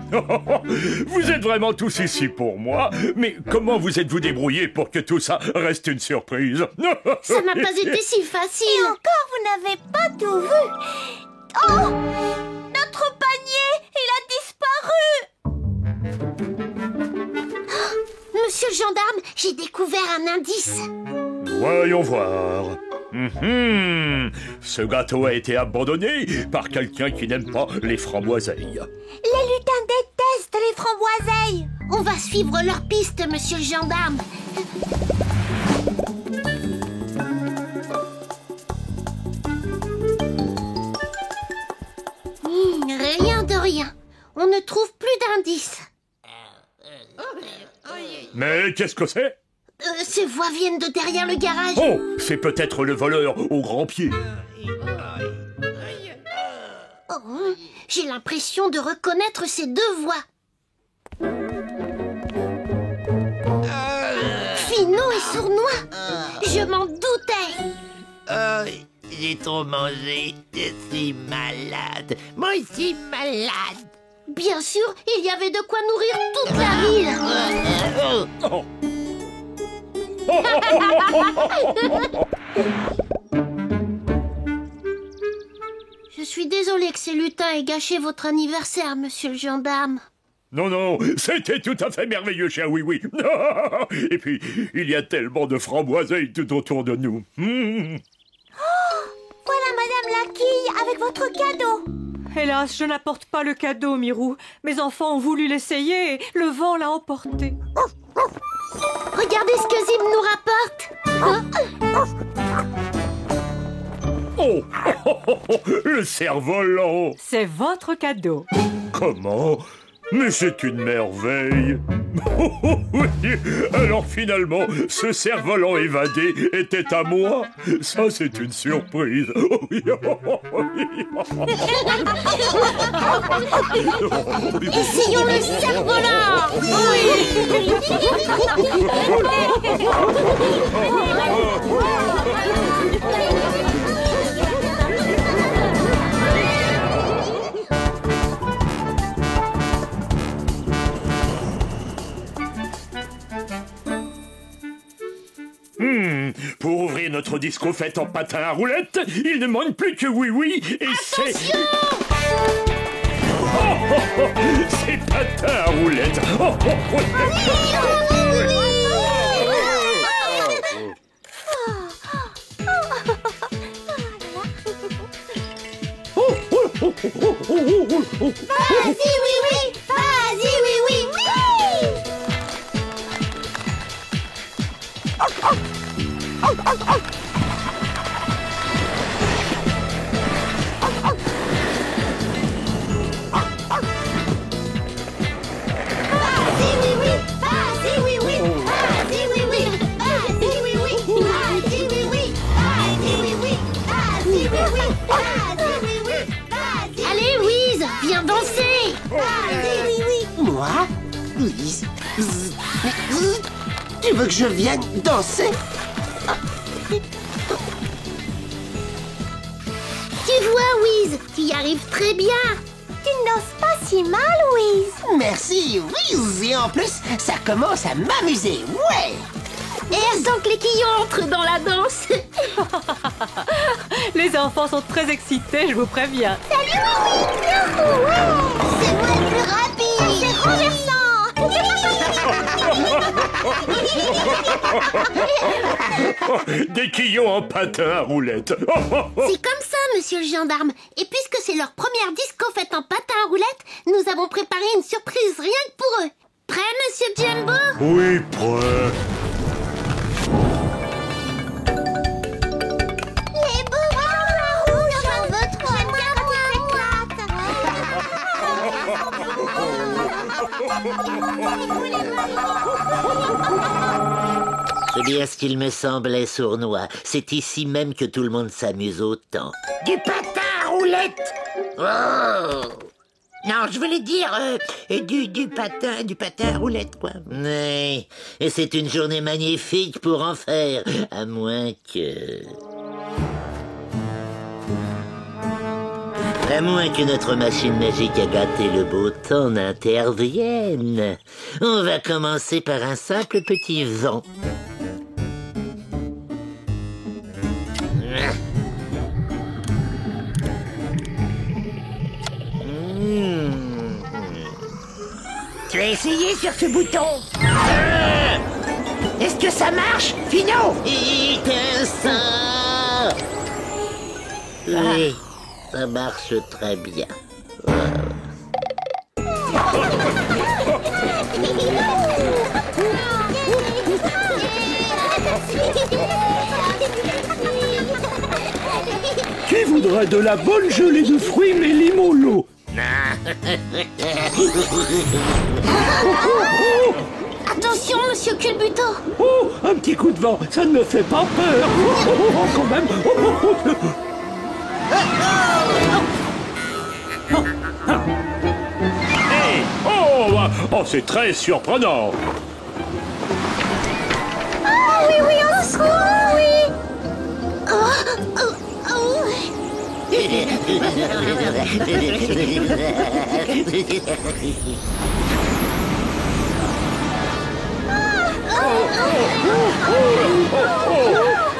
Vous êtes vraiment tous ici pour moi, mais comment vous êtes-vous débrouillés pour que tout ça reste une surprise? Ça n'a pas été si facile. Et encore, vous n'avez pas tout vu. Oh! Notre panier, il a disparu. Monsieur le gendarme, j'ai découvert un indice. Voyons voir. Ce gâteau a été abandonné par quelqu'un qui n'aime pas les framboiseilles. Les lutins détestent les framboiseilles. On va suivre leur piste, monsieur le gendarme. Rien de rien. On ne trouve plus d'indices. Mais qu'est-ce que c'est? Ces voix viennent de derrière le garage. Oh, c'est peut-être le voleur au grand pied. Oh, j'ai l'impression de reconnaître ces deux voix. Finot et Sournois. Je m'en doutais. J'ai trop mangé, je suis malade. Moi aussi malade. Bien sûr, il y avait de quoi nourrir toute la ville. Oh. Je suis désolée que ces lutins aient gâché votre anniversaire, monsieur le gendarme. Non, non, c'était tout à fait merveilleux, cher Oui-Oui. Et puis, il y a tellement de framboiseilles tout autour de nous. Voilà Madame Laquille avec votre cadeau. Hélas, je n'apporte pas le cadeau, Mirou. Mes enfants ont voulu l'essayer et le vent l'a emporté. Regardez ce que Zim nous rapporte. Oh, le cerf-volant. C'est votre cadeau. Comment? Mais c'est une merveille. Oui. Alors finalement, ce cerf-volant évadé était à moi. Ça, c'est une surprise. Essayons le cerf-volant. Pour ouvrir notre disco fête en patin à roulettes, il ne manque plus que Oui-Oui et c'est... C'est patin à roulettes. Vas-y, oui, Allez, Louise, viens danser. Moi? Louise? Tu veux que je vienne danser? Tu vois, Louise, tu y arrives très bien. Tu ne danses pas si mal, Louise. Merci, Louise. Et en plus, ça commence à m'amuser. Ouais! Et attends que les quillons entrent dans la danse. Les enfants sont très excités, je vous préviens. Salut, Louis. C'est moi le plus rapide. C'est renversant. Des quillons en patin à roulettes. C'est comme ça, monsieur le gendarme. Et puisque c'est leur première disco faite en patin à roulettes, nous avons préparé une surprise rien que pour eux. Prêt, monsieur Jumbo? Oui, prêt. Les bourrins rouges, j'en veux trop. C'est bien ce qu'il me semblait, Sournois. C'est ici même que tout le monde s'amuse autant. Du patin à roulettes. Oh! Non, je voulais dire du patin à roulettes, quoi. Oui, et c'est une journée magnifique pour en faire, à moins que notre machine magique à gâter le beau temps n'intervienne. On va commencer par un simple petit vent. Tu as essayé sur ce bouton? Est-ce que ça marche, Finot? Ça! Oui, ça marche très bien. Qui voudrait de la bonne gelée de fruits mais limon-l'eau? Attention, monsieur Culbuto. Oh, un petit coup de vent, ça ne me fait pas peur. Quand même. Hey, oh, c'est très surprenant. Ah oui, au secours, oui.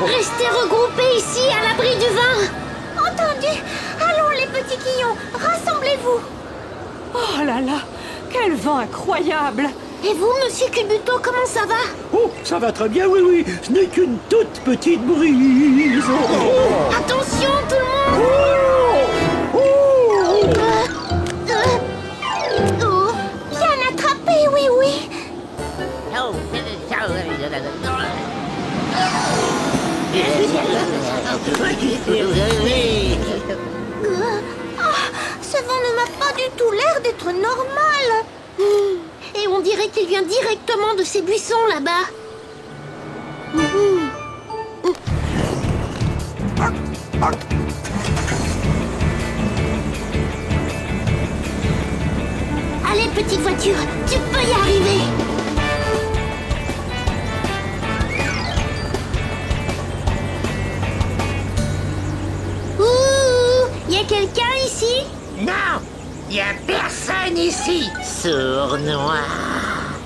Restez regroupés ici, à l'abri du vin. Entendu. Allons, les petits quillons, rassemblez-vous. Oh là là, quel vent incroyable! Et vous, monsieur Culbuto, comment ça va? Oh, ça va très bien, oui. Ce n'est qu'une toute petite brise. Attention, tout le monde. Bien attrapé, oui. Ce vent ne m'a pas du tout l'air d'être normal. Et on dirait qu'il vient directement de ces buissons là-bas. Allez, petite voiture, tu peux y arriver. Ouh, y a quelqu'un ici? Non, il n'y a personne ici. Sournois.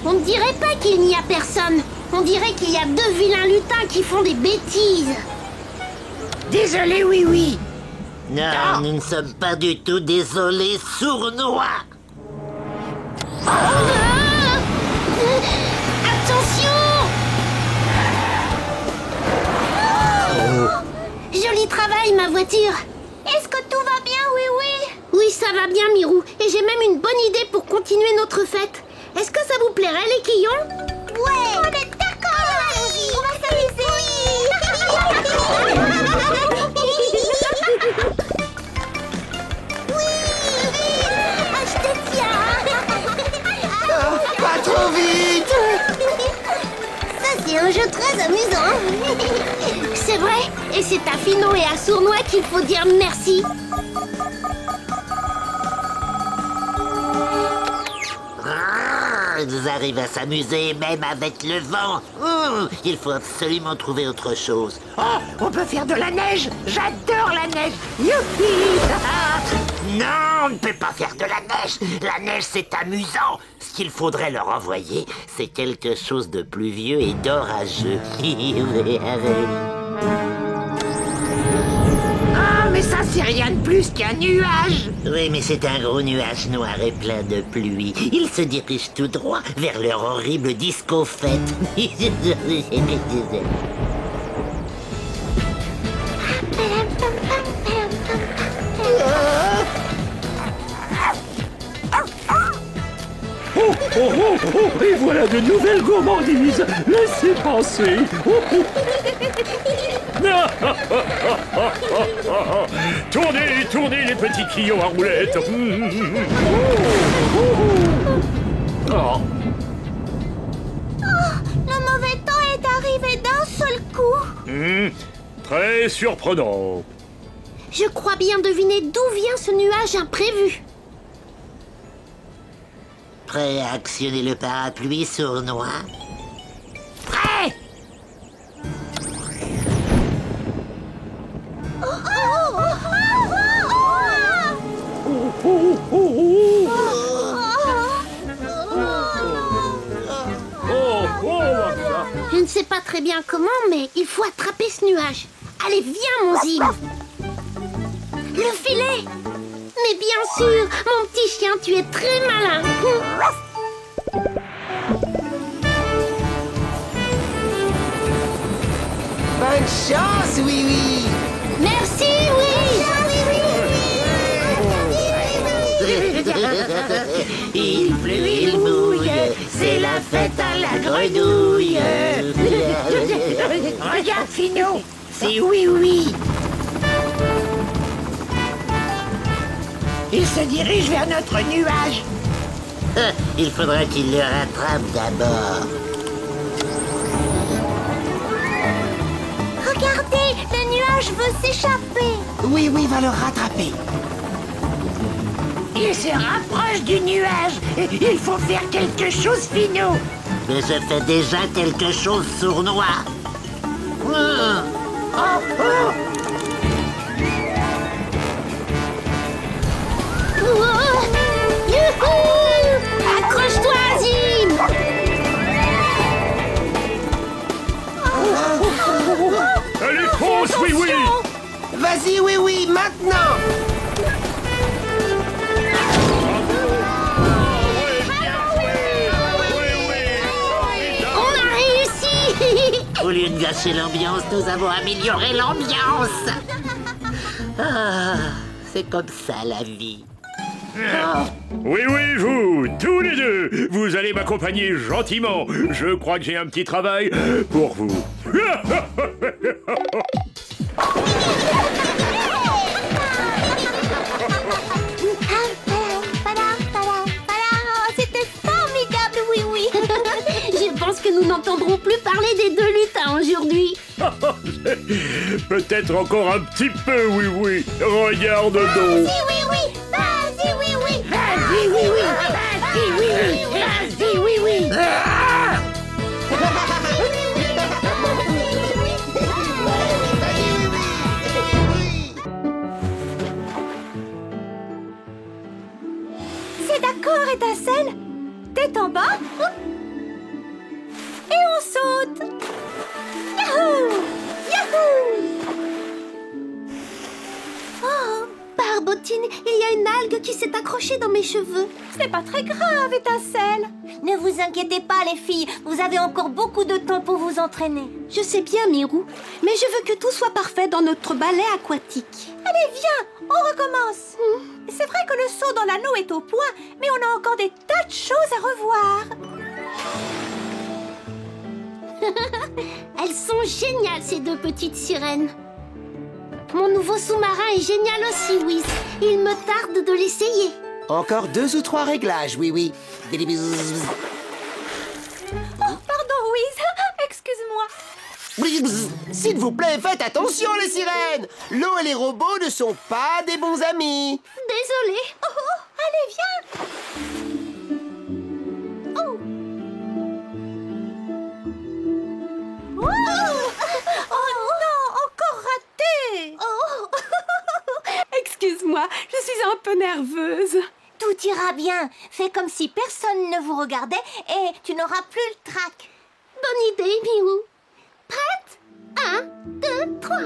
On ne dirait pas qu'il n'y a personne. On dirait qu'il y a deux vilains lutins qui font des bêtises. Désolé, oui. Non, nous ne sommes pas du tout désolés, Sournois. Attention! Joli travail, ma voiture. Est-ce que tout va bien, oui? Oui, ça va bien, Mirou. Et j'ai même une bonne idée pour continuer notre fête. Est-ce que ça vous plairait, les quillons? Ouais. On est d'accord. On va s'amuser. amusant. C'est vrai, et c'est à Finot et à Sournois qu'il faut dire merci. Ils arrivent à s'amuser même avec le vent. Il faut absolument trouver autre chose. Oh, on peut faire de la neige. J'adore la neige. Youpi. Non, on ne peut pas faire de la neige. La neige, c'est amusant. Ce qu'il faudrait leur envoyer, c'est quelque chose de pluvieux et d'orageux. Ah, mais ça, c'est rien de plus qu'un nuage. Oui, mais c'est un gros nuage noir et plein de pluie. Ils se dirigent tout droit vers leur horrible disco-fête. Oh, oh, oh, oh, et voilà de nouvelles gourmandises. Laissez passer. Oh, oh. Tournez, tournez les petits quillots à roulettes. Oh, le mauvais temps est arrivé d'un seul coup. Très surprenant. Je crois bien deviner d'où vient ce nuage imprévu. Prêt à actionner le parapluie Sournois? Prêt. Je ne sais pas très bien comment, mais il faut attraper ce nuage. Allez, viens, mon Zim. Le filet. Mais bien sûr, mon petit chien, tu es très malin. Bonne chance, oui, oui. Merci, oui. Il pleut, il mouille, c'est la fête à la grenouille. Regarde, Finot. C'est oui. Il se dirige vers notre nuage. Il faudra qu'il le rattrape d'abord. Regardez, le nuage veut s'échapper. Oui, oui, va le rattraper. Il se rapproche du nuage. Il faut faire quelque chose, Finot. Mais je fais déjà quelque chose, Sournois. Youhou! Accroche-toi, Zim. Allez, fonce, oui, oui. Vas-y, oui, oui, maintenant. On a réussi. Au lieu de gâcher l'ambiance, nous avons amélioré l'ambiance. Ah, c'est comme ça la vie. Oui, oui, vous, tous les deux, vous allez m'accompagner gentiment. Je crois que j'ai un petit travail pour vous. C'était formidable, oui. Je pense que nous n'entendrons plus parler des deux lutins aujourd'hui. Peut-être encore un petit peu, oui, oui. Regarde donc. Vas-y, oui. Vas-y, oui. C'est d'accord, Étincelle. Tête en bas. Et on saute. Yahoo! Oh, Barbotine, il y a une algue qui s'est accrochée dans mes cheveux. Ce n'est pas très grave, Étincelle. Ne vous inquiétez pas, les filles. Vous avez encore beaucoup de temps pour vous entraîner. Je sais bien, Mirou, mais je veux que tout soit parfait dans notre ballet aquatique. Allez, viens, on recommence. C'est vrai que le saut dans l'anneau est au point, mais on a encore des tas de choses à revoir. Elles sont géniales, ces deux petites sirènes. Mon nouveau sous-marin est génial aussi, Whis. Il me tarde de l'essayer. Encore 2 ou 3 réglages, oui, oui. Oh, pardon, Whis. Excuse-moi. S'il vous plaît, faites attention les sirènes. L'eau et les robots ne sont pas des bons amis. Désolée. Allez, viens. Oh non, encore raté. Excuse-moi, je suis un peu nerveuse. Tout ira bien. Fais comme si personne ne vous regardait et tu n'auras plus le trac. Bonne idée, Miou. Prête? 1, 2, 3.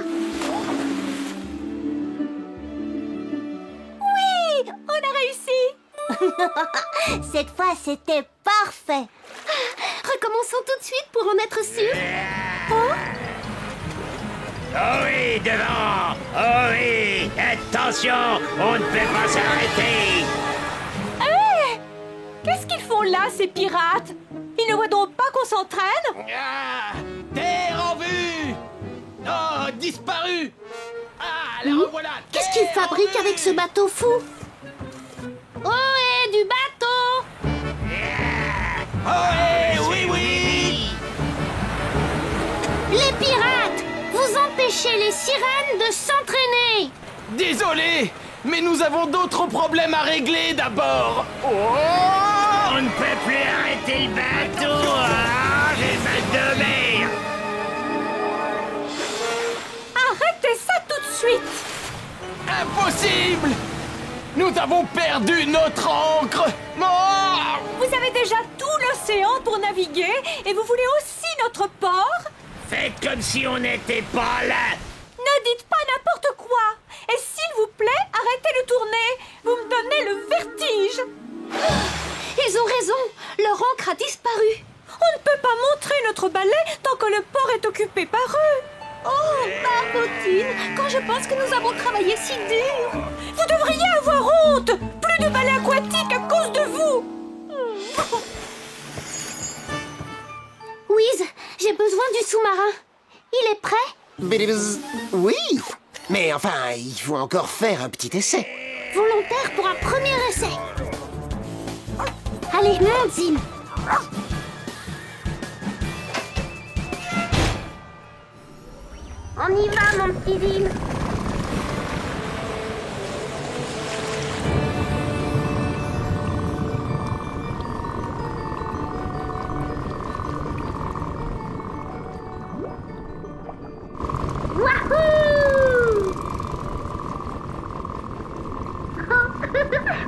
Oui, on a réussi. Cette fois, c'était parfait. Recommençons tout de suite pour en être sûr. Oh oui, devant! Oh oui! Attention! On ne peut pas s'arrêter! Qu'est-ce qu'ils font là, ces pirates? Ils ne voient donc pas qu'on s'entraîne? Ah, terre en vue! Oh, disparu! Ah, la revoilà! Qu'est-ce qu'ils fabriquent avec ce bateau fou? Ohé, du bateau! Oh, oui, oui! Les pirates! Vous empêchez les sirènes de s'entraîner! Désolé, mais nous avons d'autres problèmes à régler d'abord. Oh! On ne peut plus arrêter le bateau! Ah, j'ai mal de mer! Arrêtez ça tout de suite! Impossible! Nous avons perdu notre ancre! Oh! Vous avez déjà tout l'océan pour naviguer et vous voulez aussi notre port? Faites comme si on n'était pas là! Ne dites pas n'importe quoi! Et s'il vous plaît, arrêtez de tourner! Vous me donnez le vertige! Ils ont raison! Leur ancre a disparu! On ne peut pas montrer notre balai tant que le port est occupé par eux! Oh, Barbotine! Quand je pense que nous avons travaillé si dur! Vous devriez avoir honte! Plus de balai aquatique à cause de vous! Wiz, j'ai besoin du sous-marin. Il est prêt? Oui, mais enfin, il faut encore faire un petit essai. Volontaire pour un premier essai. Allez, monte, Zim. On y va, mon petit Zim.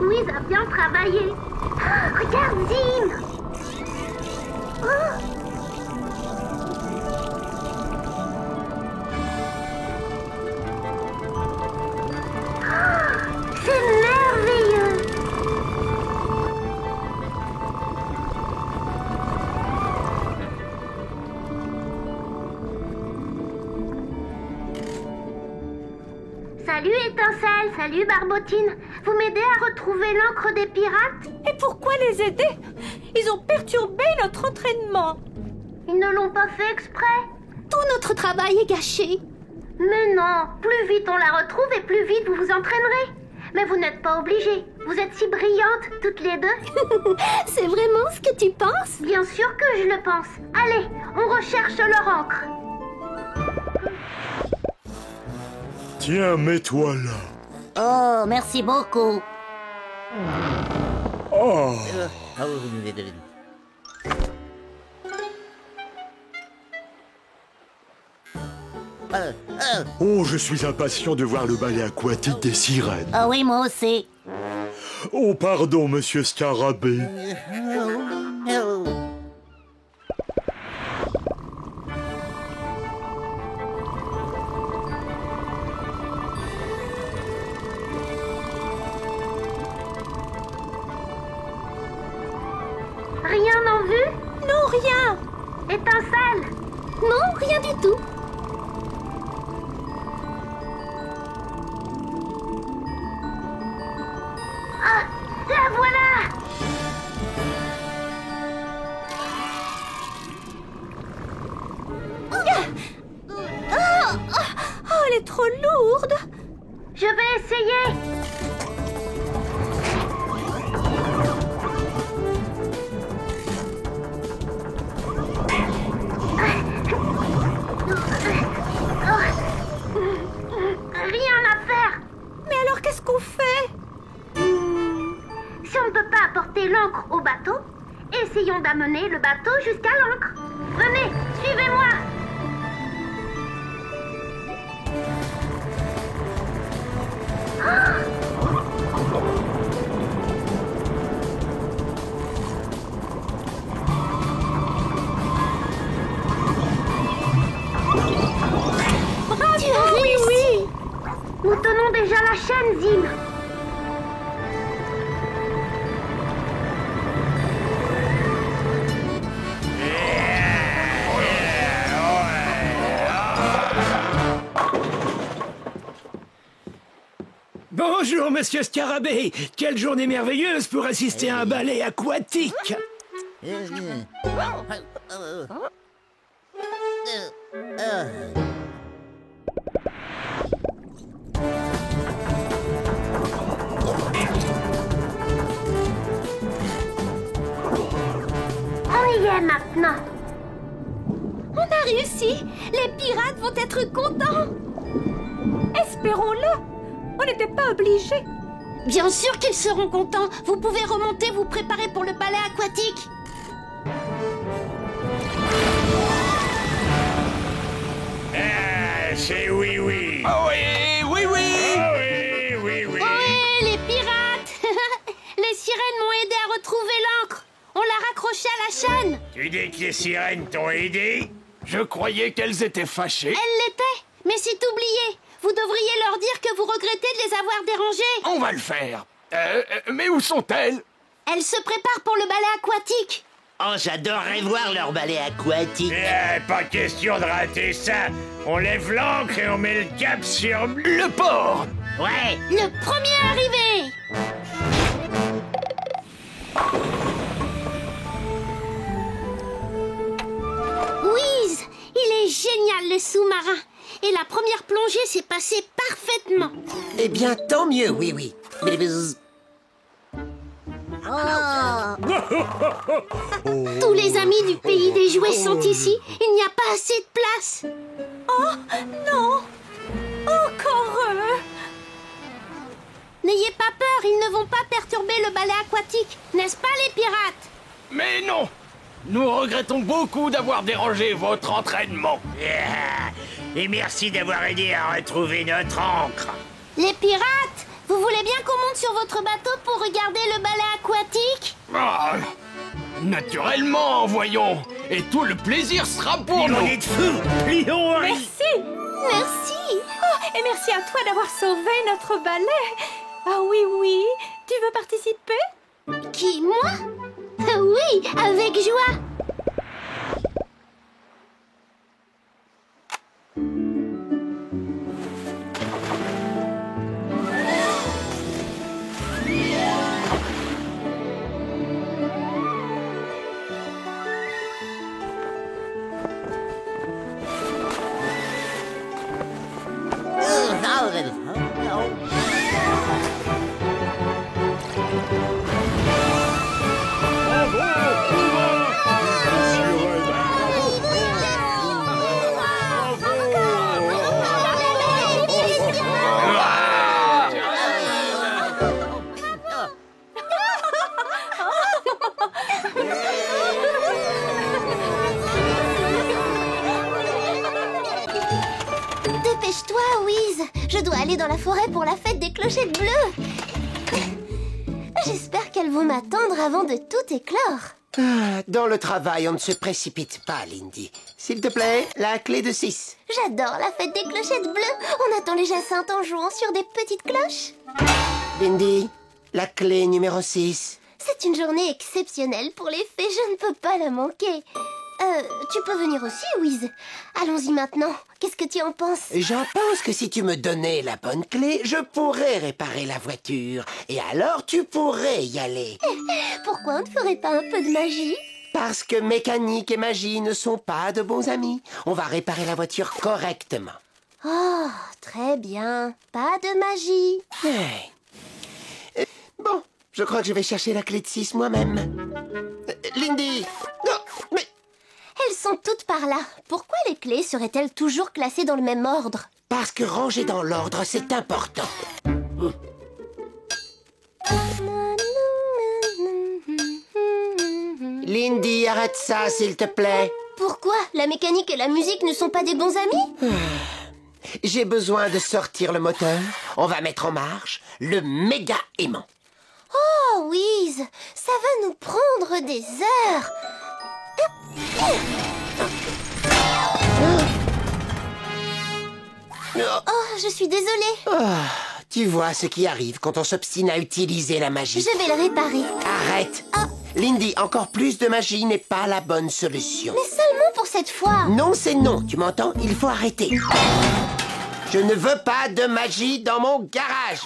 Wiz a bien travaillé. Regarde, Zim. C'est merveilleux. Salut Étincelle, salut Barbotine. Vous m'aidez à retrouver l'encre des pirates? Et pourquoi les aider? Ils ont perturbé notre entraînement. Ils ne l'ont pas fait exprès. Tout notre travail est gâché. Mais non, plus vite on la retrouve et plus vite vous vous entraînerez. Mais vous n'êtes pas obligés. Vous êtes si brillantes, toutes les deux. C'est vraiment ce que tu penses? Bien sûr que je le pense. Allez, on recherche leur encre. Tiens, mets-toi là. Oh, merci beaucoup. Oh. Oh, je suis impatient de voir le ballet aquatique des sirènes. Ah oui, moi aussi. Oh, pardon, monsieur Scarabée. Rien en vue? Non, rien. Étincelle? Non, rien du tout. Ah, la voilà! Oh, elle est trop lourde. Je vais essayer. Si on ne peut pas apporter l'encre au bateau, essayons d'amener le bateau jusqu'à l'encre. Venez, suivez-moi. Tu as réussi. Nous tenons déjà la chaîne, Zim. Bonjour, monsieur Scarabée. Quelle journée merveilleuse pour assister à un ballet aquatique. On y est maintenant. On a réussi. Les pirates vont être contents. Espérons-le. On n'était pas obligés. Bien sûr qu'ils seront contents. Vous pouvez remonter, vous préparer pour le ballet aquatique. C'est oui, oui. Oh oui, oui, oui. Ah oui, oui, oui. Ohé, les pirates. Les sirènes m'ont aidé à retrouver l'encre. On l'a raccrochée à la chaîne. Tu dis que les sirènes t'ont aidé? Je croyais qu'elles étaient fâchées. Elles l'étaient, mais c'est oublié. Vous devriez leur dire que vous regrettez de les avoir dérangées. On va le faire. Mais où sont-elles? Elles se préparent pour le ballet aquatique. Oh, j'adorerais voir leur ballet aquatique. Pas question de rater ça. On lève l'ancre et on met le cap sur Le port. Ouais. Le premier arrivé. Whiz, il est génial le sous-marin. Et la première plongée s'est passée parfaitement. Eh bien, tant mieux, oui, oui. Tous les amis du pays des jouets sont ici. Il n'y a pas assez de place. Oh, non. Encore eux. N'ayez pas peur, ils ne vont pas perturber le ballet aquatique. N'est-ce pas les pirates? Mais non. Nous regrettons beaucoup d'avoir dérangé votre entraînement. Et merci d'avoir aidé à retrouver notre encre. Les pirates, vous voulez bien qu'on monte sur votre bateau pour regarder le ballet aquatique? Ah, naturellement, voyons. Et tout le plaisir sera pour nous. On est de fous. Lion, Merci. Merci. Oh, et merci à toi d'avoir sauvé notre ballet. Ah oui, oui. Tu veux participer? Qui, moi? Oui, avec joie. Dépêche-toi, Whiz. Je dois aller dans la forêt pour la fête des clochettes bleues. J'espère qu'elles vont m'attendre avant de tout éclore. Ah, dans le travail, on ne se précipite pas, Lindy. S'il te plaît, la clé de 6. J'adore la fête des clochettes bleues. On attend les jacinthes en jouant sur des petites cloches. Lindy, la clé numéro 6. C'est une journée exceptionnelle pour les fées, je ne peux pas la manquer. Tu peux venir aussi, Whiz. Allons-y maintenant. Qu'est-ce que tu en penses? J'en pense que si tu me donnais la bonne clé, je pourrais réparer la voiture. Et alors, tu pourrais y aller. Pourquoi on ne ferait pas un peu de magie? Parce que mécanique et magie ne sont pas de bons amis. On va réparer la voiture correctement. Oh, très bien. Pas de magie. Hey. Bon, je crois que je vais chercher la clé de 6 moi-même. Lindy! Non, mais... Elles sont toutes par là. Pourquoi les clés seraient-elles toujours classées dans le même ordre? Parce que ranger dans l'ordre, c'est important. Lindy, arrête ça, s'il te plaît. Pourquoi? La mécanique et la musique ne sont pas des bons amis? J'ai besoin de sortir le moteur. On va mettre en marche le méga aimant. Oh, Wiz, ça va nous prendre des heures. Oh, je suis désolée. Tu vois ce qui arrive quand on s'obstine à utiliser la magie. Je vais le réparer. Arrête. Lindy, encore plus de magie n'est pas la bonne solution. Mais seulement pour cette fois. Non, c'est non, tu m'entends? Il faut arrêter. Je ne veux pas de magie dans mon garage.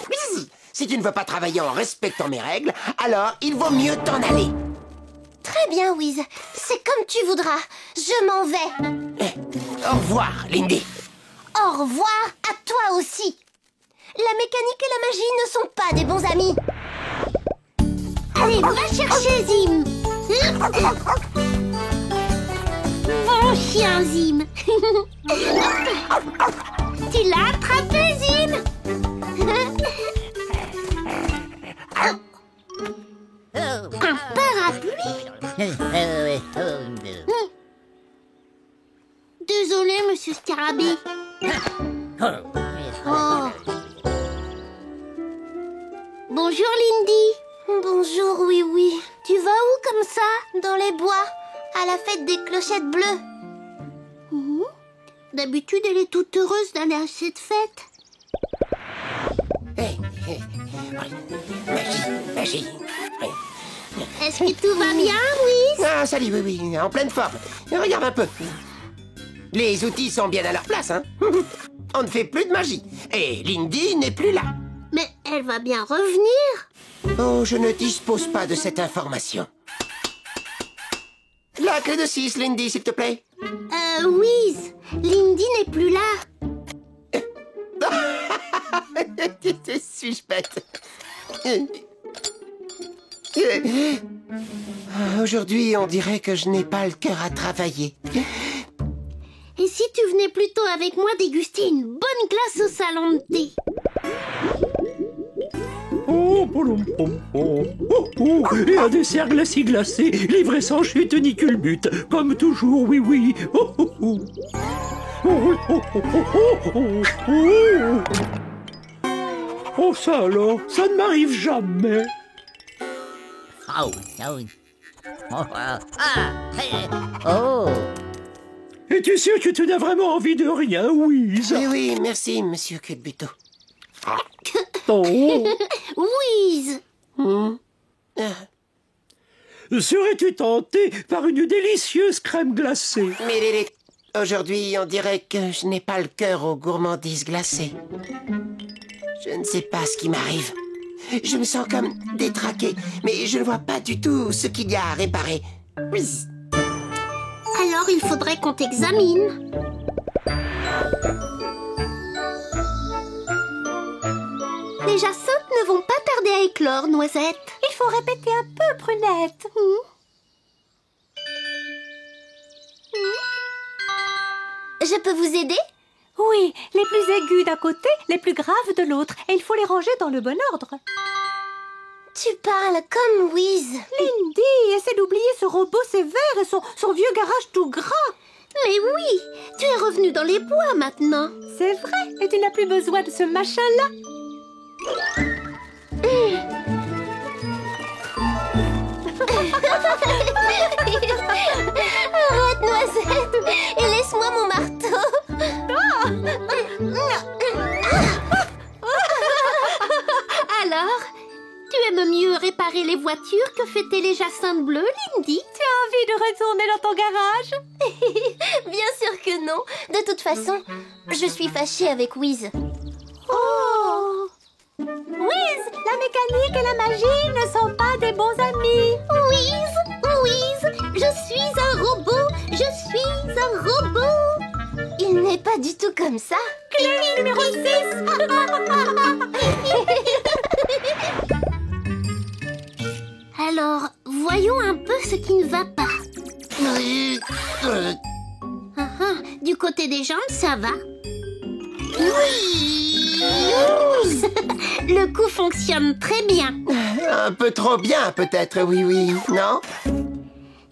Si tu ne veux pas travailler en respectant mes règles, alors il vaut mieux t'en aller. Très bien, Wiz. C'est comme tu voudras. Je m'en vais. Au revoir, Lindy. Au revoir à toi aussi. La mécanique et la magie ne sont pas des bons amis. Allez, va chercher Zim. Bon chien, Zim. Tu l'as attrapé, Zim. Un parapluie. Désolé, monsieur Scarabée. Oh. Bonjour, Lindy. Bonjour, oui. Tu vas où comme ça? Dans les bois, à la fête des clochettes bleues. D'habitude, elle est toute heureuse d'aller à cette fête. Magie. Est-ce que tout va bien, Wiz? Ah, salut, oui, en pleine forme. Regarde un peu. Les outils sont bien à leur place, hein. On ne fait plus de magie. Et Lindy n'est plus là. Mais elle va bien revenir. Oh, je ne dispose pas de cette information. La clé de 6, Lindy, s'il te plaît. Wiz, Lindy n'est plus là. Suis-je bête? Aujourd'hui, on dirait que je n'ai pas le cœur à travailler. Et si tu venais plutôt avec moi déguster une bonne glace au salon de thé? Et un dessert glacé, livré sans chute ni culbute, comme toujours, oui. Oh, ça alors, ça ne m'arrive jamais. Es-tu sûr que tu n'as vraiment envie de rien, Wiz? Oui, merci, monsieur Culbuto. Wiz. Serais-tu tenté par une délicieuse crème glacée? Mais aujourd'hui, on dirait que je n'ai pas le cœur aux gourmandises glacées. Je ne sais pas ce qui m'arrive. Je me sens comme détraqué, mais je ne vois pas du tout ce qu'il y a à réparer. Alors il faudrait qu'on t'examine. Les jacinthes ne vont pas tarder à éclore, Noisette. Il faut répéter un peu, Prunette. Je peux vous aider? Oui, les plus aigus d'un côté, les plus graves de l'autre. Et il faut les ranger dans le bon ordre. Tu parles comme Wiz. Lindy, essaie d'oublier ce robot sévère et son vieux garage tout gras. Mais oui, tu es revenue dans les bois maintenant. C'est vrai, et tu n'as plus besoin de ce machin-là. Arrête, Noisette, et laisse-moi mon marteau. Alors, tu aimes mieux réparer les voitures que fêter les jacinthes bleus, Lindy? Tu as envie de retourner dans ton garage? Bien sûr que non. De toute façon, je suis fâchée avec Wiz. Oh! Wiz, la mécanique et la magie ne sont pas des bons amis. Wiz, je suis un robot, Il n'est pas du tout comme ça. Clé numéro 6. Alors, voyons un peu ce qui ne va pas. Du côté des jambes, ça va. Oui. Le coup fonctionne très bien. Un peu trop bien, peut-être, oui, non?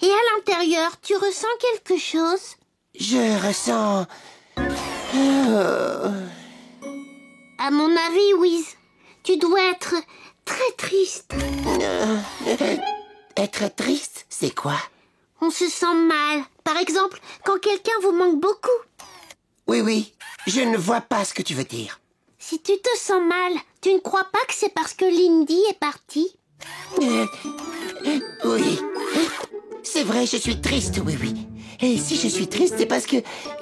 Et à l'intérieur, tu ressens quelque chose? Je ressens... À mon avis, Wiz, tu dois être très triste. Être triste, c'est quoi? On se sent mal. Par exemple, quand quelqu'un vous manque beaucoup. Oui, je ne vois pas ce que tu veux dire. Si tu te sens mal, tu ne crois pas que c'est parce que Lindy est partie? Oui. C'est vrai, je suis triste, oui. Et si je suis triste, c'est parce que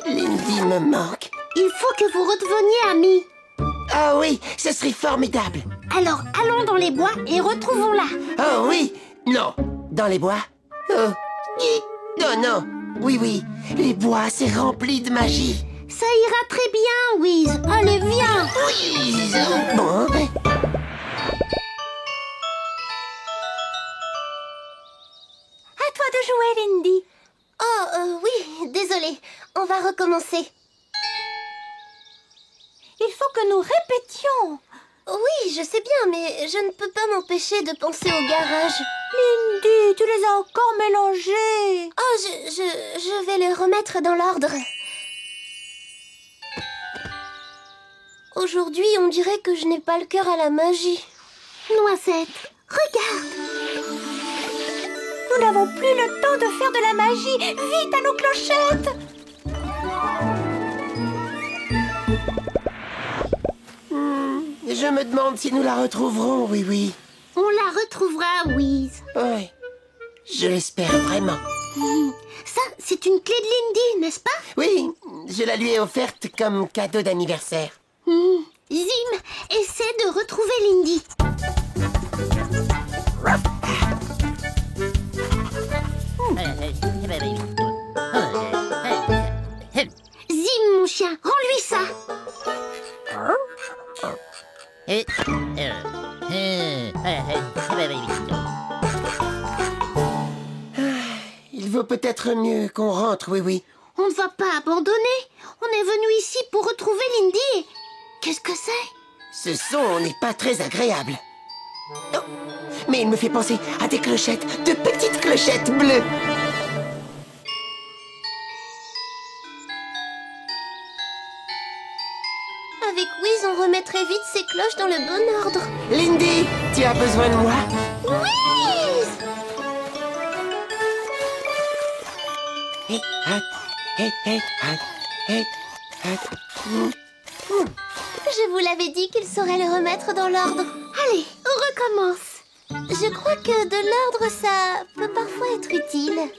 Lindy me manque. Il faut que vous redeveniez amis. Ah oui, ce serait formidable. Alors, allons dans les bois et retrouvons-la. Oh oui. Non. Dans les bois? Oh. Non. Oui. Les bois, c'est rempli de magie. Ça ira très bien, Wiz. Allez, viens. Oui. Bon. À toi de jouer, Lindy. Oh, oui, désolée. On va recommencer. Il faut que nous répétions. Oui, je sais bien, mais je ne peux pas m'empêcher de penser au garage. Lindy, tu les as encore mélangés. Oh, je vais les remettre dans l'ordre. Aujourd'hui, on dirait que je n'ai pas le cœur à la magie. Noisette, regarde. Nous n'avons plus le temps de faire de la magie. Vite à nos clochettes. Je me demande si nous la retrouverons, oui. On la retrouvera, Wiz. Oui. Je l'espère vraiment. Ça, c'est une clé de Lindy, n'est-ce pas? Oui, je la lui ai offerte comme cadeau d'anniversaire. Zim, essaie de retrouver Lindy. Zim, mon chien, rends-lui ça. Il vaut peut-être mieux qu'on rentre, oui. On ne va pas abandonner. On est venu ici pour retrouver Lindy. Qu'est-ce que c'est? Ce son n'est pas très agréable. Oh, mais il me fait penser à des clochettes, de petites clochettes bleues. Avec Wiz, on remettrait vite ces cloches dans le bon ordre. Lindy, tu as besoin de moi? Wiz! Je vous l'avais dit qu'il saurait le remettre dans l'ordre. Allez, on recommence. Je crois que de l'ordre, ça peut parfois être utile.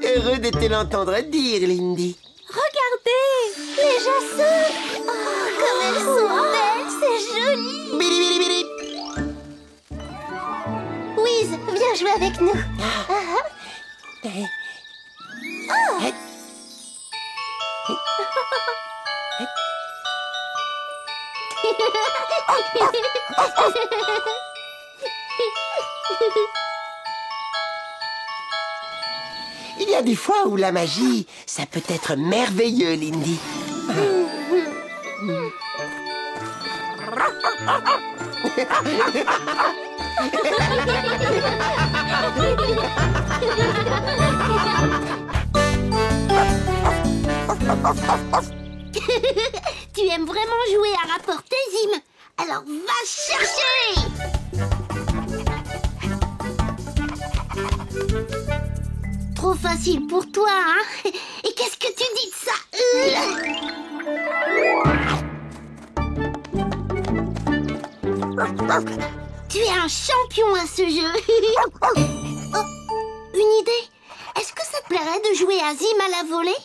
Heureux de te l'entendre dire, Lindy. Regardez, Les jasons! Oh, comme elles sont belles, c'est joli! Bili, bili, bili. Wiz, viens jouer avec nous. Il y a des fois où la magie, ça peut être merveilleux, Lindy. Tu aimes vraiment jouer à rapporter, Zim? Alors va chercher! Trop facile pour toi, hein? Et qu'est-ce que tu dis de ça? Tu es un champion à ce jeu. Oh, une idée. Est-ce que ça te plairait de jouer à Zim à la volée?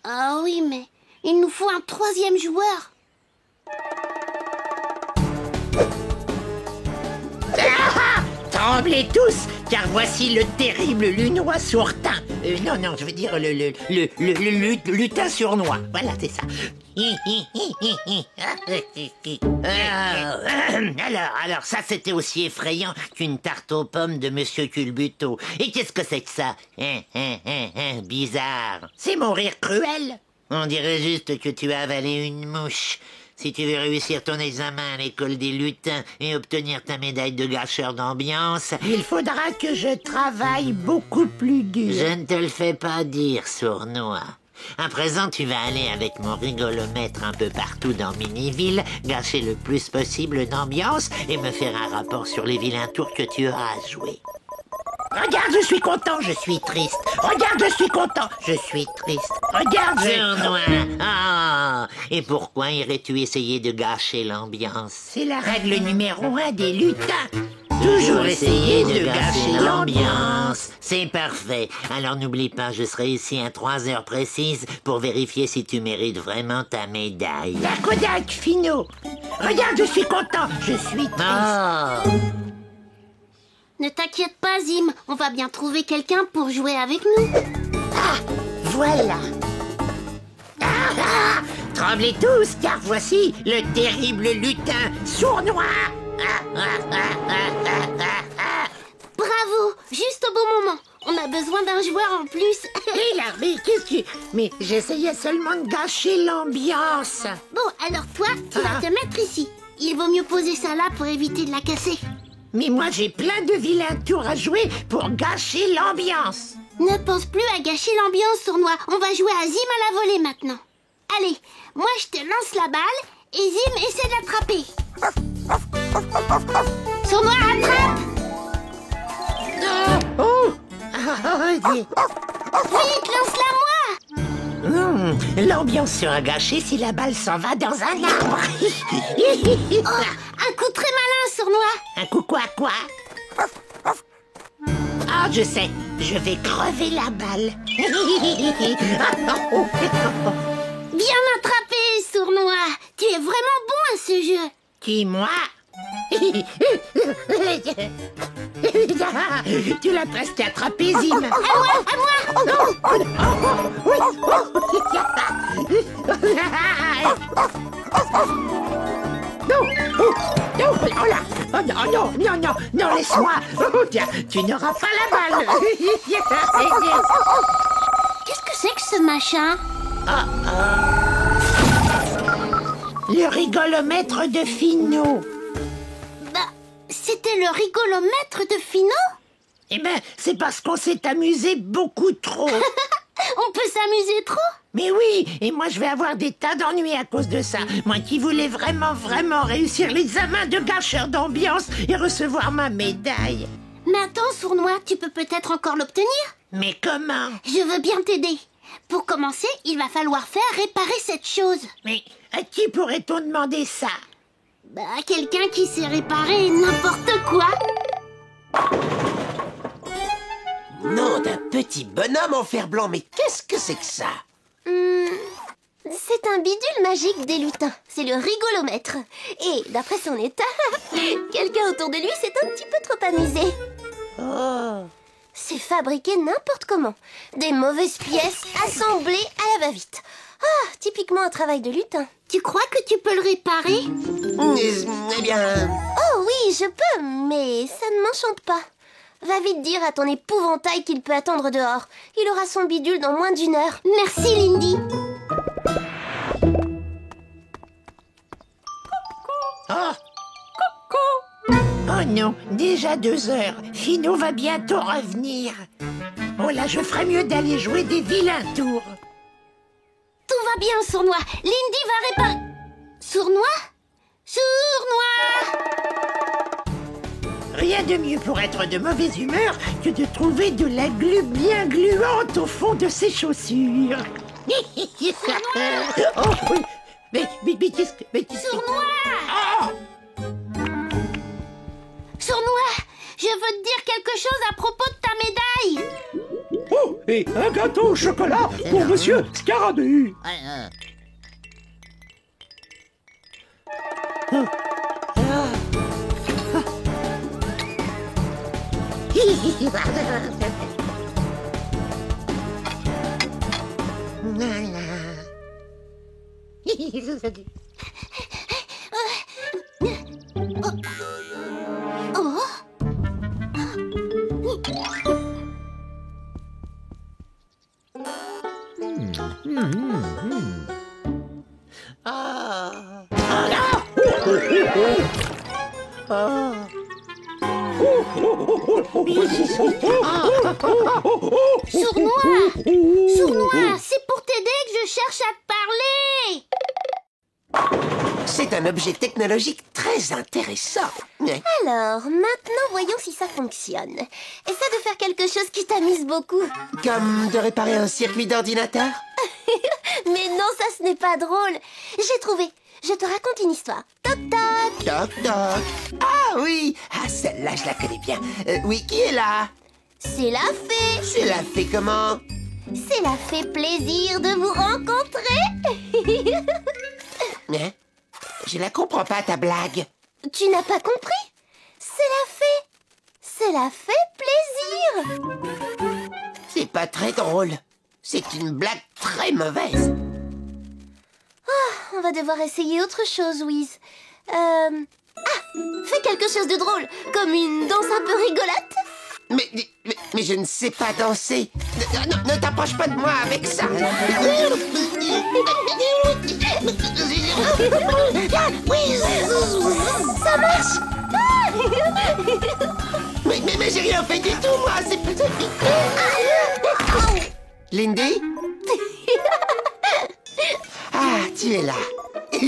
Ah oui, mais il nous faut un troisième joueur. Tremblez tous, car voici le terrible lunois sourtin. Non, je veux dire le lutin sournois. Voilà, c'est ça. Alors ça, c'était aussi effrayant qu'une tarte aux pommes de Monsieur Culbuto. Et qu'est-ce que c'est que ça? Bizarre. C'est mon rire cruel. On dirait juste que tu as avalé une mouche. Si tu veux réussir ton examen à l'école des lutins et obtenir ta médaille de gâcheur d'ambiance, Il faudra que je travaille beaucoup plus dur. je ne te le fais pas dire, sournois. À présent, tu vas aller avec mon rigolomètre un peu partout dans Miniville, gâcher le plus possible d'ambiance et me faire un rapport sur les vilains tours que tu auras à jouer. Regarde, je suis content, je suis triste. Regarde, je suis content, je suis triste. Regarde, Sournois! Ah! Et pourquoi irais-tu essayer de gâcher l'ambiance? c'est la règle numéro 1 des lutins. Toujours essayer de gâcher l'ambiance. C'est parfait. Alors n'oublie pas, je serai ici à 3 heures précises pour vérifier si tu mérites vraiment ta médaille. La Kodak, Finot. Regarde, je suis content, je suis triste. Oh! Ne t'inquiète pas, Zim. On va bien trouver quelqu'un pour jouer avec nous. Voilà. Tremblez tous, car voici le terrible lutin sournois. Bravo, juste au bon moment. On a besoin d'un joueur en plus. Hé là, mais qu'est-ce que... Mais j'essayais seulement de gâcher l'ambiance. Bon, alors toi, tu vas te mettre ici. Il vaut mieux poser ça là pour éviter de la casser. Mais moi, j'ai plein de vilains tours à jouer pour gâcher l'ambiance. Ne pense plus à gâcher l'ambiance, Sournois. On va jouer à Zim à la volée maintenant. Allez, moi je te lance la balle et Zim essaie de l'attraper. Sournois, attrape! Vite, lance-la-moi! L'ambiance sera gâchée si la balle s'en va dans un arbre. Un coup très malin, Sournois. Un coup quoi? Ah, je sais, je vais crever la balle. Bien attrapé, Sournois. Tu es vraiment bon à ce jeu. Qui, moi? Tu l'as presque attrapé, Zim. À moi. Oh là! Oh non, laisse-moi. Oh, tiens, tu n'auras pas la balle. Qu'est-ce que c'est que ce machin? Le rigolomètre de Finot. Bah, c'était le rigolomètre de Finot? Eh ben, c'est parce qu'on s'est amusé beaucoup trop. On peut s'amuser trop? Mais oui, et moi je vais avoir des tas d'ennuis à cause de ça. Moi qui voulais vraiment réussir l'examen de gâcheur d'ambiance et recevoir ma médaille. Mais attends, Sournois, tu peux peut-être encore l'obtenir? Mais comment? Je veux bien t'aider. Pour commencer, il va falloir faire réparer cette chose. Mais à qui pourrait-on demander ça? Bah, quelqu'un qui sait réparer n'importe quoi. Nom d'un petit bonhomme en fer blanc, mais qu'est-ce que c'est que ça? C'est un bidule magique des lutins. C'est le rigolomètre. Et d'après son état, quelqu'un autour de lui s'est un petit peu trop amusé. Oh. C'est fabriqué n'importe comment. Des mauvaises pièces assemblées à la va-vite. Ah, typiquement un travail de lutin. Tu crois que tu peux le réparer? Eh bien... Oh oui, je peux, mais ça ne m'enchante pas. Va vite dire à ton épouvantail qu'il peut attendre dehors. Il aura son bidule dans moins d'1 heure. Merci, Lindy. Oh non, déjà 2 heures. Finot va bientôt revenir. Oh là, je ferais mieux d'aller jouer des vilains tours. Tout va bien, Sournois. Lindy va réparer... Sournois? Sournois! Rien de mieux pour être de mauvaise humeur que de trouver de la glu bien gluante au fond de ses chaussures. Oh oui. Mais qu'est-ce que... Sournois! Oh! Sournois, je veux te dire quelque chose à propos de ta médaille. Oh, et un gâteau au chocolat pour Monsieur Scarabée. Sournois! Sournois, c'est pour t'aider que je cherche à te parler! C'est un objet technologique très intéressant. Alors, maintenant, voyons si ça fonctionne. Essaie de faire quelque chose qui t'amuse beaucoup. Comme de réparer un circuit d'ordinateur? Mais non, ça, ce n'est pas drôle. J'ai trouvé. Je te raconte une histoire. Toc toc. Toc toc. Ah oui. Ah, celle-là, je la connais bien. Oui, qui est là? C'est la fée. C'est la fée comment? C'est la fée plaisir de vous rencontrer. Hein? Je la comprends pas, ta blague. Tu n'as pas compris? C'est la fée. C'est la fée plaisir. C'est pas très drôle. C'est une blague très mauvaise. On va devoir essayer autre chose, Wiz. Ah, fais quelque chose de drôle, comme une danse un peu rigolote. Mais je ne sais pas danser. Ne t'approche pas de moi avec ça. Ça marche. Mais j'ai rien fait du tout, moi. Lindy? Ah, tu es là. Ce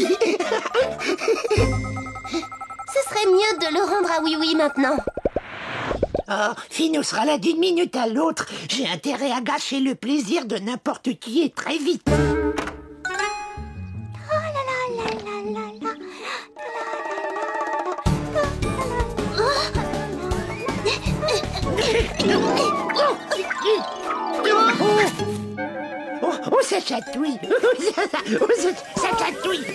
serait mieux de le rendre à Oui-Oui maintenant. Oh, Finot sera là d'une minute à l'autre. J'ai intérêt à gâcher le plaisir de n'importe qui et très vite. Oh, ça chatouille. Ça chatouille.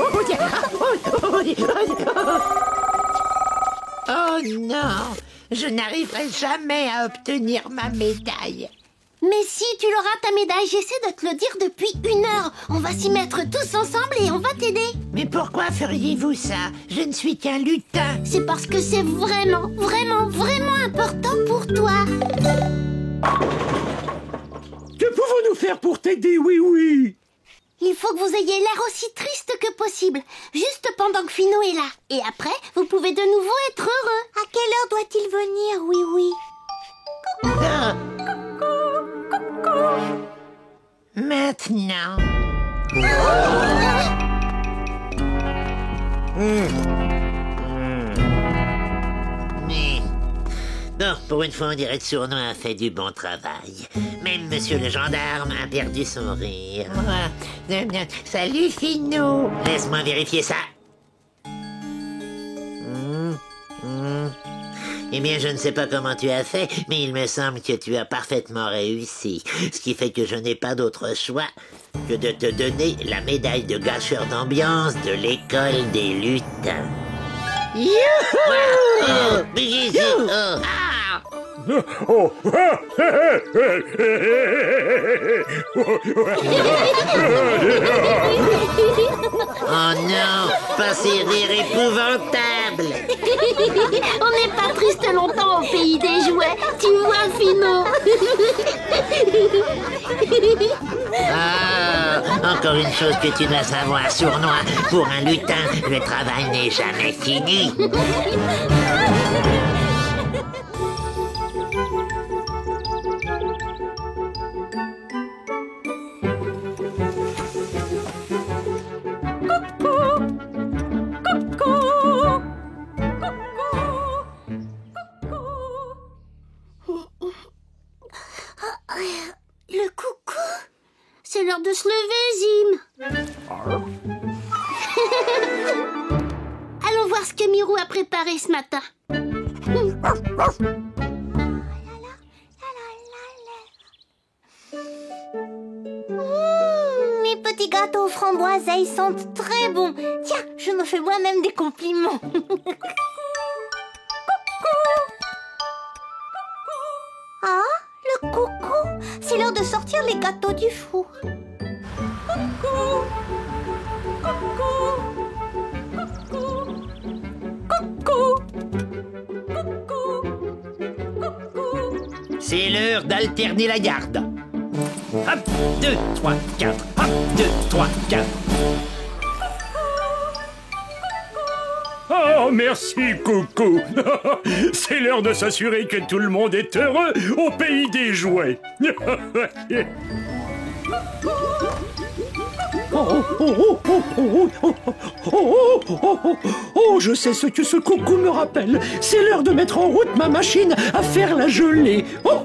Oh non, je n'arriverai jamais à obtenir ma médaille. Mais si, tu l'auras ta médaille, j'essaie de te le dire depuis 1 heure. On va s'y mettre tous ensemble et on va t'aider. Mais pourquoi feriez-vous ça? Je ne suis qu'un lutin. C'est parce que c'est vraiment, vraiment, vraiment important pour toi. Que pouvons-nous faire pour t'aider, oui? Il faut que vous ayez l'air aussi triste que possible, juste pendant que Finot est là. Et après, vous pouvez de nouveau être heureux. À quelle heure doit-il venir, oui? Ah. Maintenant. Bon, pour une fois, on dirait que Sournois a fait du bon travail. Même monsieur le gendarme a perdu son rire. Salut, Finot. Laisse-moi vérifier ça. Eh bien, je ne sais pas comment tu as fait, mais il me semble que tu as parfaitement réussi. Ce qui fait que je n'ai pas d'autre choix que de te donner la médaille de gâcheur d'ambiance de l'école des lutins. Youhou! Oh. Oh non, pas ces rires épouvantables. On n'est pas triste longtemps au pays des jouets, tu vois, Finot. Ah, encore une chose que tu dois savoir, Sournois. Pour un lutin, le travail n'est jamais fini. Le coucou. C'est l'heure de se lever, Zim. Allons voir ce que Mirou a préparé ce matin. Mes petits gâteaux aux framboises, ils sentent très bons. Tiens, je me fais moi-même des compliments. Ah, le coucou. C'est l'heure de sortir les gâteaux du four. Coucou. C'est l'heure d'alterner la garde. Hop, 2, 3, 4. Hop, 2, 3, 4. Oh, Oh, merci, coucou. C'est l'heure de s'assurer que tout le monde est heureux au pays des jouets. Oh, je sais ce que ce coucou me rappelle. C'est l'heure de mettre en route ma machine à faire la gelée. Là.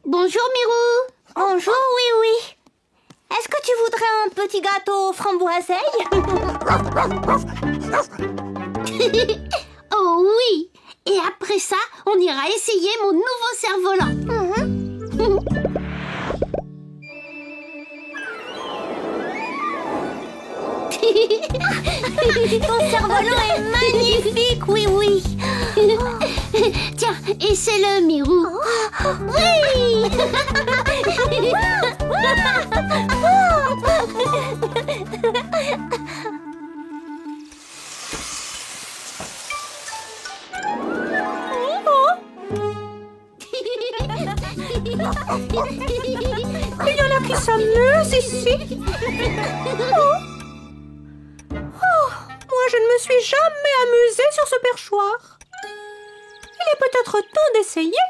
Bonjour, Mirou. Bonjour, oui. Est-ce que tu voudrais un petit gâteau framboiseille? Oh oui. Et après ça, on ira essayer mon nouveau cerf-volant. Ton cerf-volant est magnifique, oui. Tiens, essaie-le, Mirou. Oui. Il y en a qui s'amusent ici. Moi, je ne me suis jamais amusée sur ce perchoir. Il est peut-être temps d'essayer.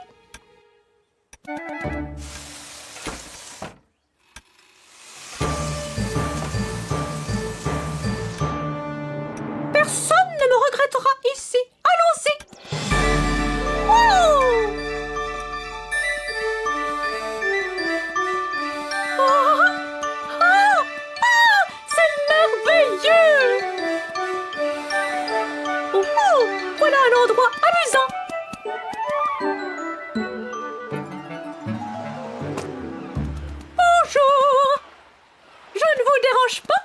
Personne ne me regrettera ici. Allons-y. Wow! C'est merveilleux! Voilà un endroit amusant! Bonjour! Je ne vous dérange pas?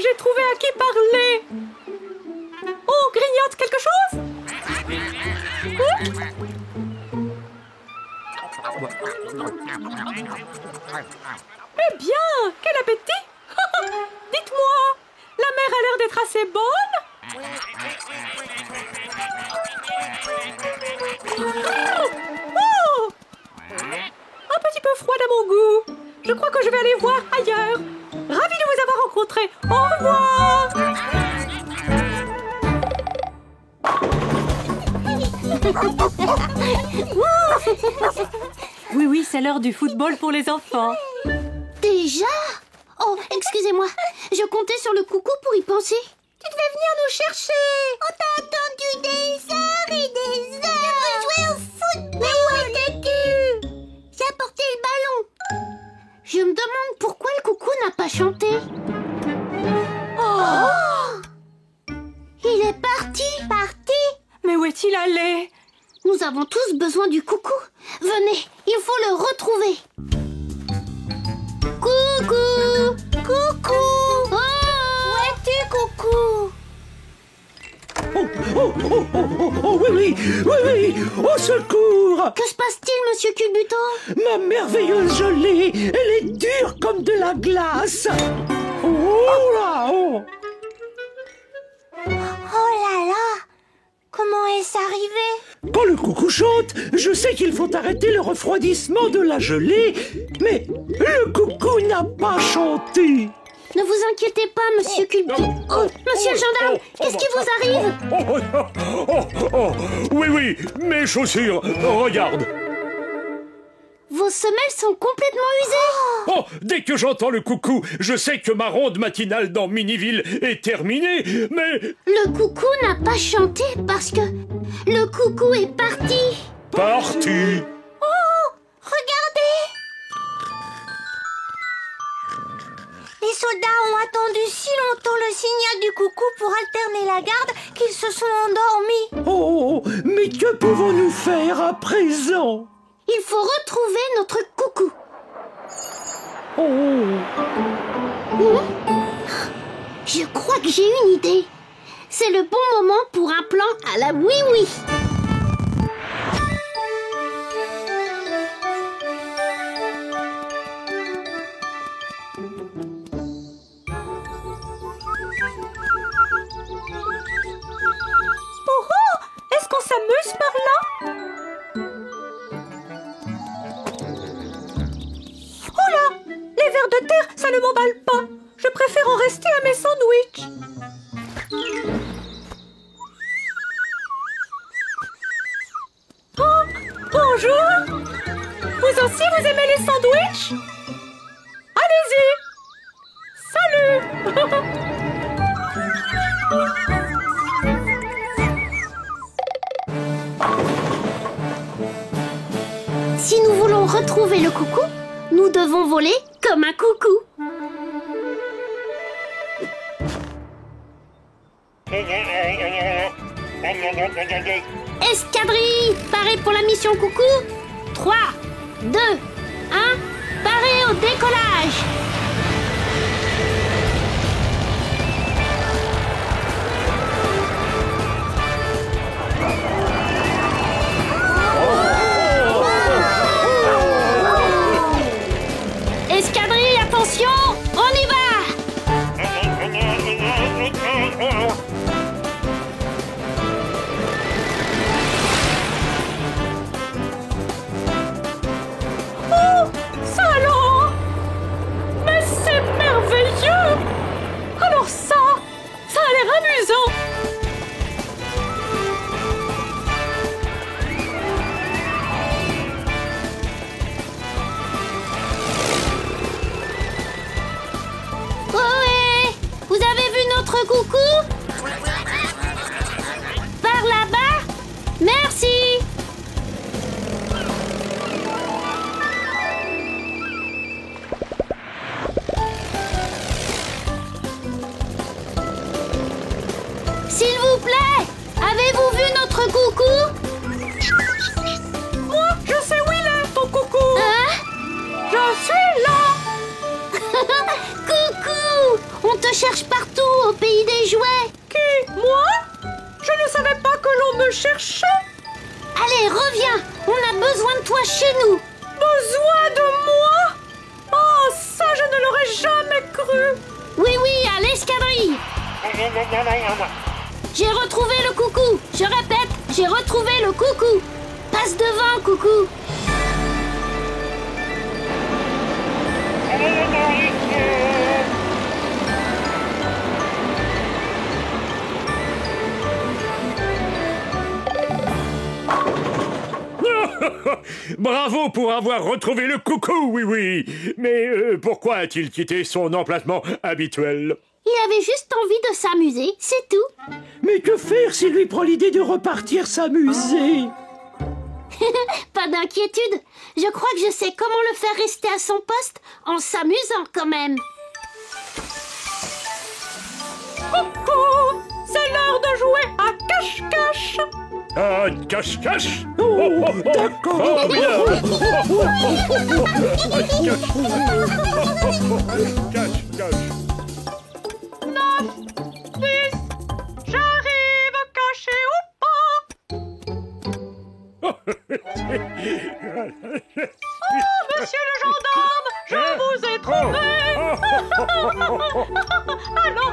J'ai trouvé à qui parler! On grignote quelque chose? Eh bien, quel appétit! Dites-moi, la mer a l'air d'être assez bonne? Oh! Un petit peu froide à mon goût. Je crois que je vais aller voir ailleurs. Ravi de vous avoir rencontré. Au revoir! Oui, c'est l'heure du football pour les enfants. Déjà? Oh, excusez-moi. Je comptais sur le coucou pour y penser. Tu devais venir nous chercher. On t'a attendu des heures et des heures. Je veux jouer au foot. Mais où étais-tu? J'ai apporté le ballon. Je me demande pourquoi le coucou n'a pas chanté. Oh! Il est parti. Mais où est-il allé? Nous avons tous besoin du coucou. Venez, il faut le retrouver. Coucou! Coucou! Où es-tu, coucou? Oh, oui, au secours! Que se passe-t-il, monsieur Culbuto? Ma merveilleuse gelée, elle est dure comme de la glace. Oh là! Oh là là! Comment est-ce arrivé? Quand le coucou chante, je sais qu'il faut arrêter le refroidissement de la gelée, mais le coucou n'a pas chanté. Ne vous inquiétez pas, monsieur Culbuto. Monsieur le gendarme, qu'est-ce qui vous arrive? Oui, mes chaussures, regarde. Vos semelles sont complètement usées. Oh, dès que j'entends le coucou, je sais que ma ronde matinale dans Miniville est terminée, mais... Le coucou n'a pas chanté parce que le coucou est parti. Parti. Oh! Regardez! Les soldats ont attendu si longtemps le signal du coucou pour alterner la garde qu'ils se sont endormis. Oh, mais que pouvons-nous faire à présent? Il faut retrouver notre coucou. Je crois que j'ai une idée. C'est le bon moment pour un plan à la oui-oui. Est-ce qu'on s'amuse par là? Oh là! préfère en rester à mes sandwichs. Oh, bonjour. Vous aussi, vous aimez les sandwichs? Allez-y. Salut. Si nous voulons retrouver le coucou, nous devons voler comme un coucou. Escadrille, parée pour la mission coucou. 3, 2, 1, parée au décollage. Escadrille, attention, on y va! Oh, ça alors? Mais c'est merveilleux! Alors ça a l'air amusant! Ohé! Vous avez vu notre coucou? Par là-bas? Merci! S'il vous plaît, avez-vous vu notre coucou? Moi, je sais où il est, ton coucou! Hein? Je suis là! Coucou! On te cherche partout au pays des jouets. Qui? Moi? Je ne savais pas que l'on me cherchait! Allez, reviens! On a besoin de toi chez nous. Besoin de moi? Oh, ça, je ne l'aurais jamais cru! Oui, à l'escadrille. J'ai retrouvé le coucou. Je répète, j'ai retrouvé le coucou. Passe devant, coucou. Bravo pour avoir retrouvé le coucou, oui. Mais pourquoi a-t-il quitté son emplacement habituel? Il avait juste envie de s'amuser, c'est tout. Mais que faire s'il lui prend l'idée de repartir s'amuser? Pas d'inquiétude. Je crois que je sais comment le faire rester à son poste en s'amusant quand même. Coucou! C'est l'heure de jouer à cache-cache! Ah, cache-cache? Oh, d'accord. Oh, bien. Cache-cache. 9, 10, j'arrive, caché ou pas? Oh, monsieur le gendarme, je vous ai trouvé! Alors,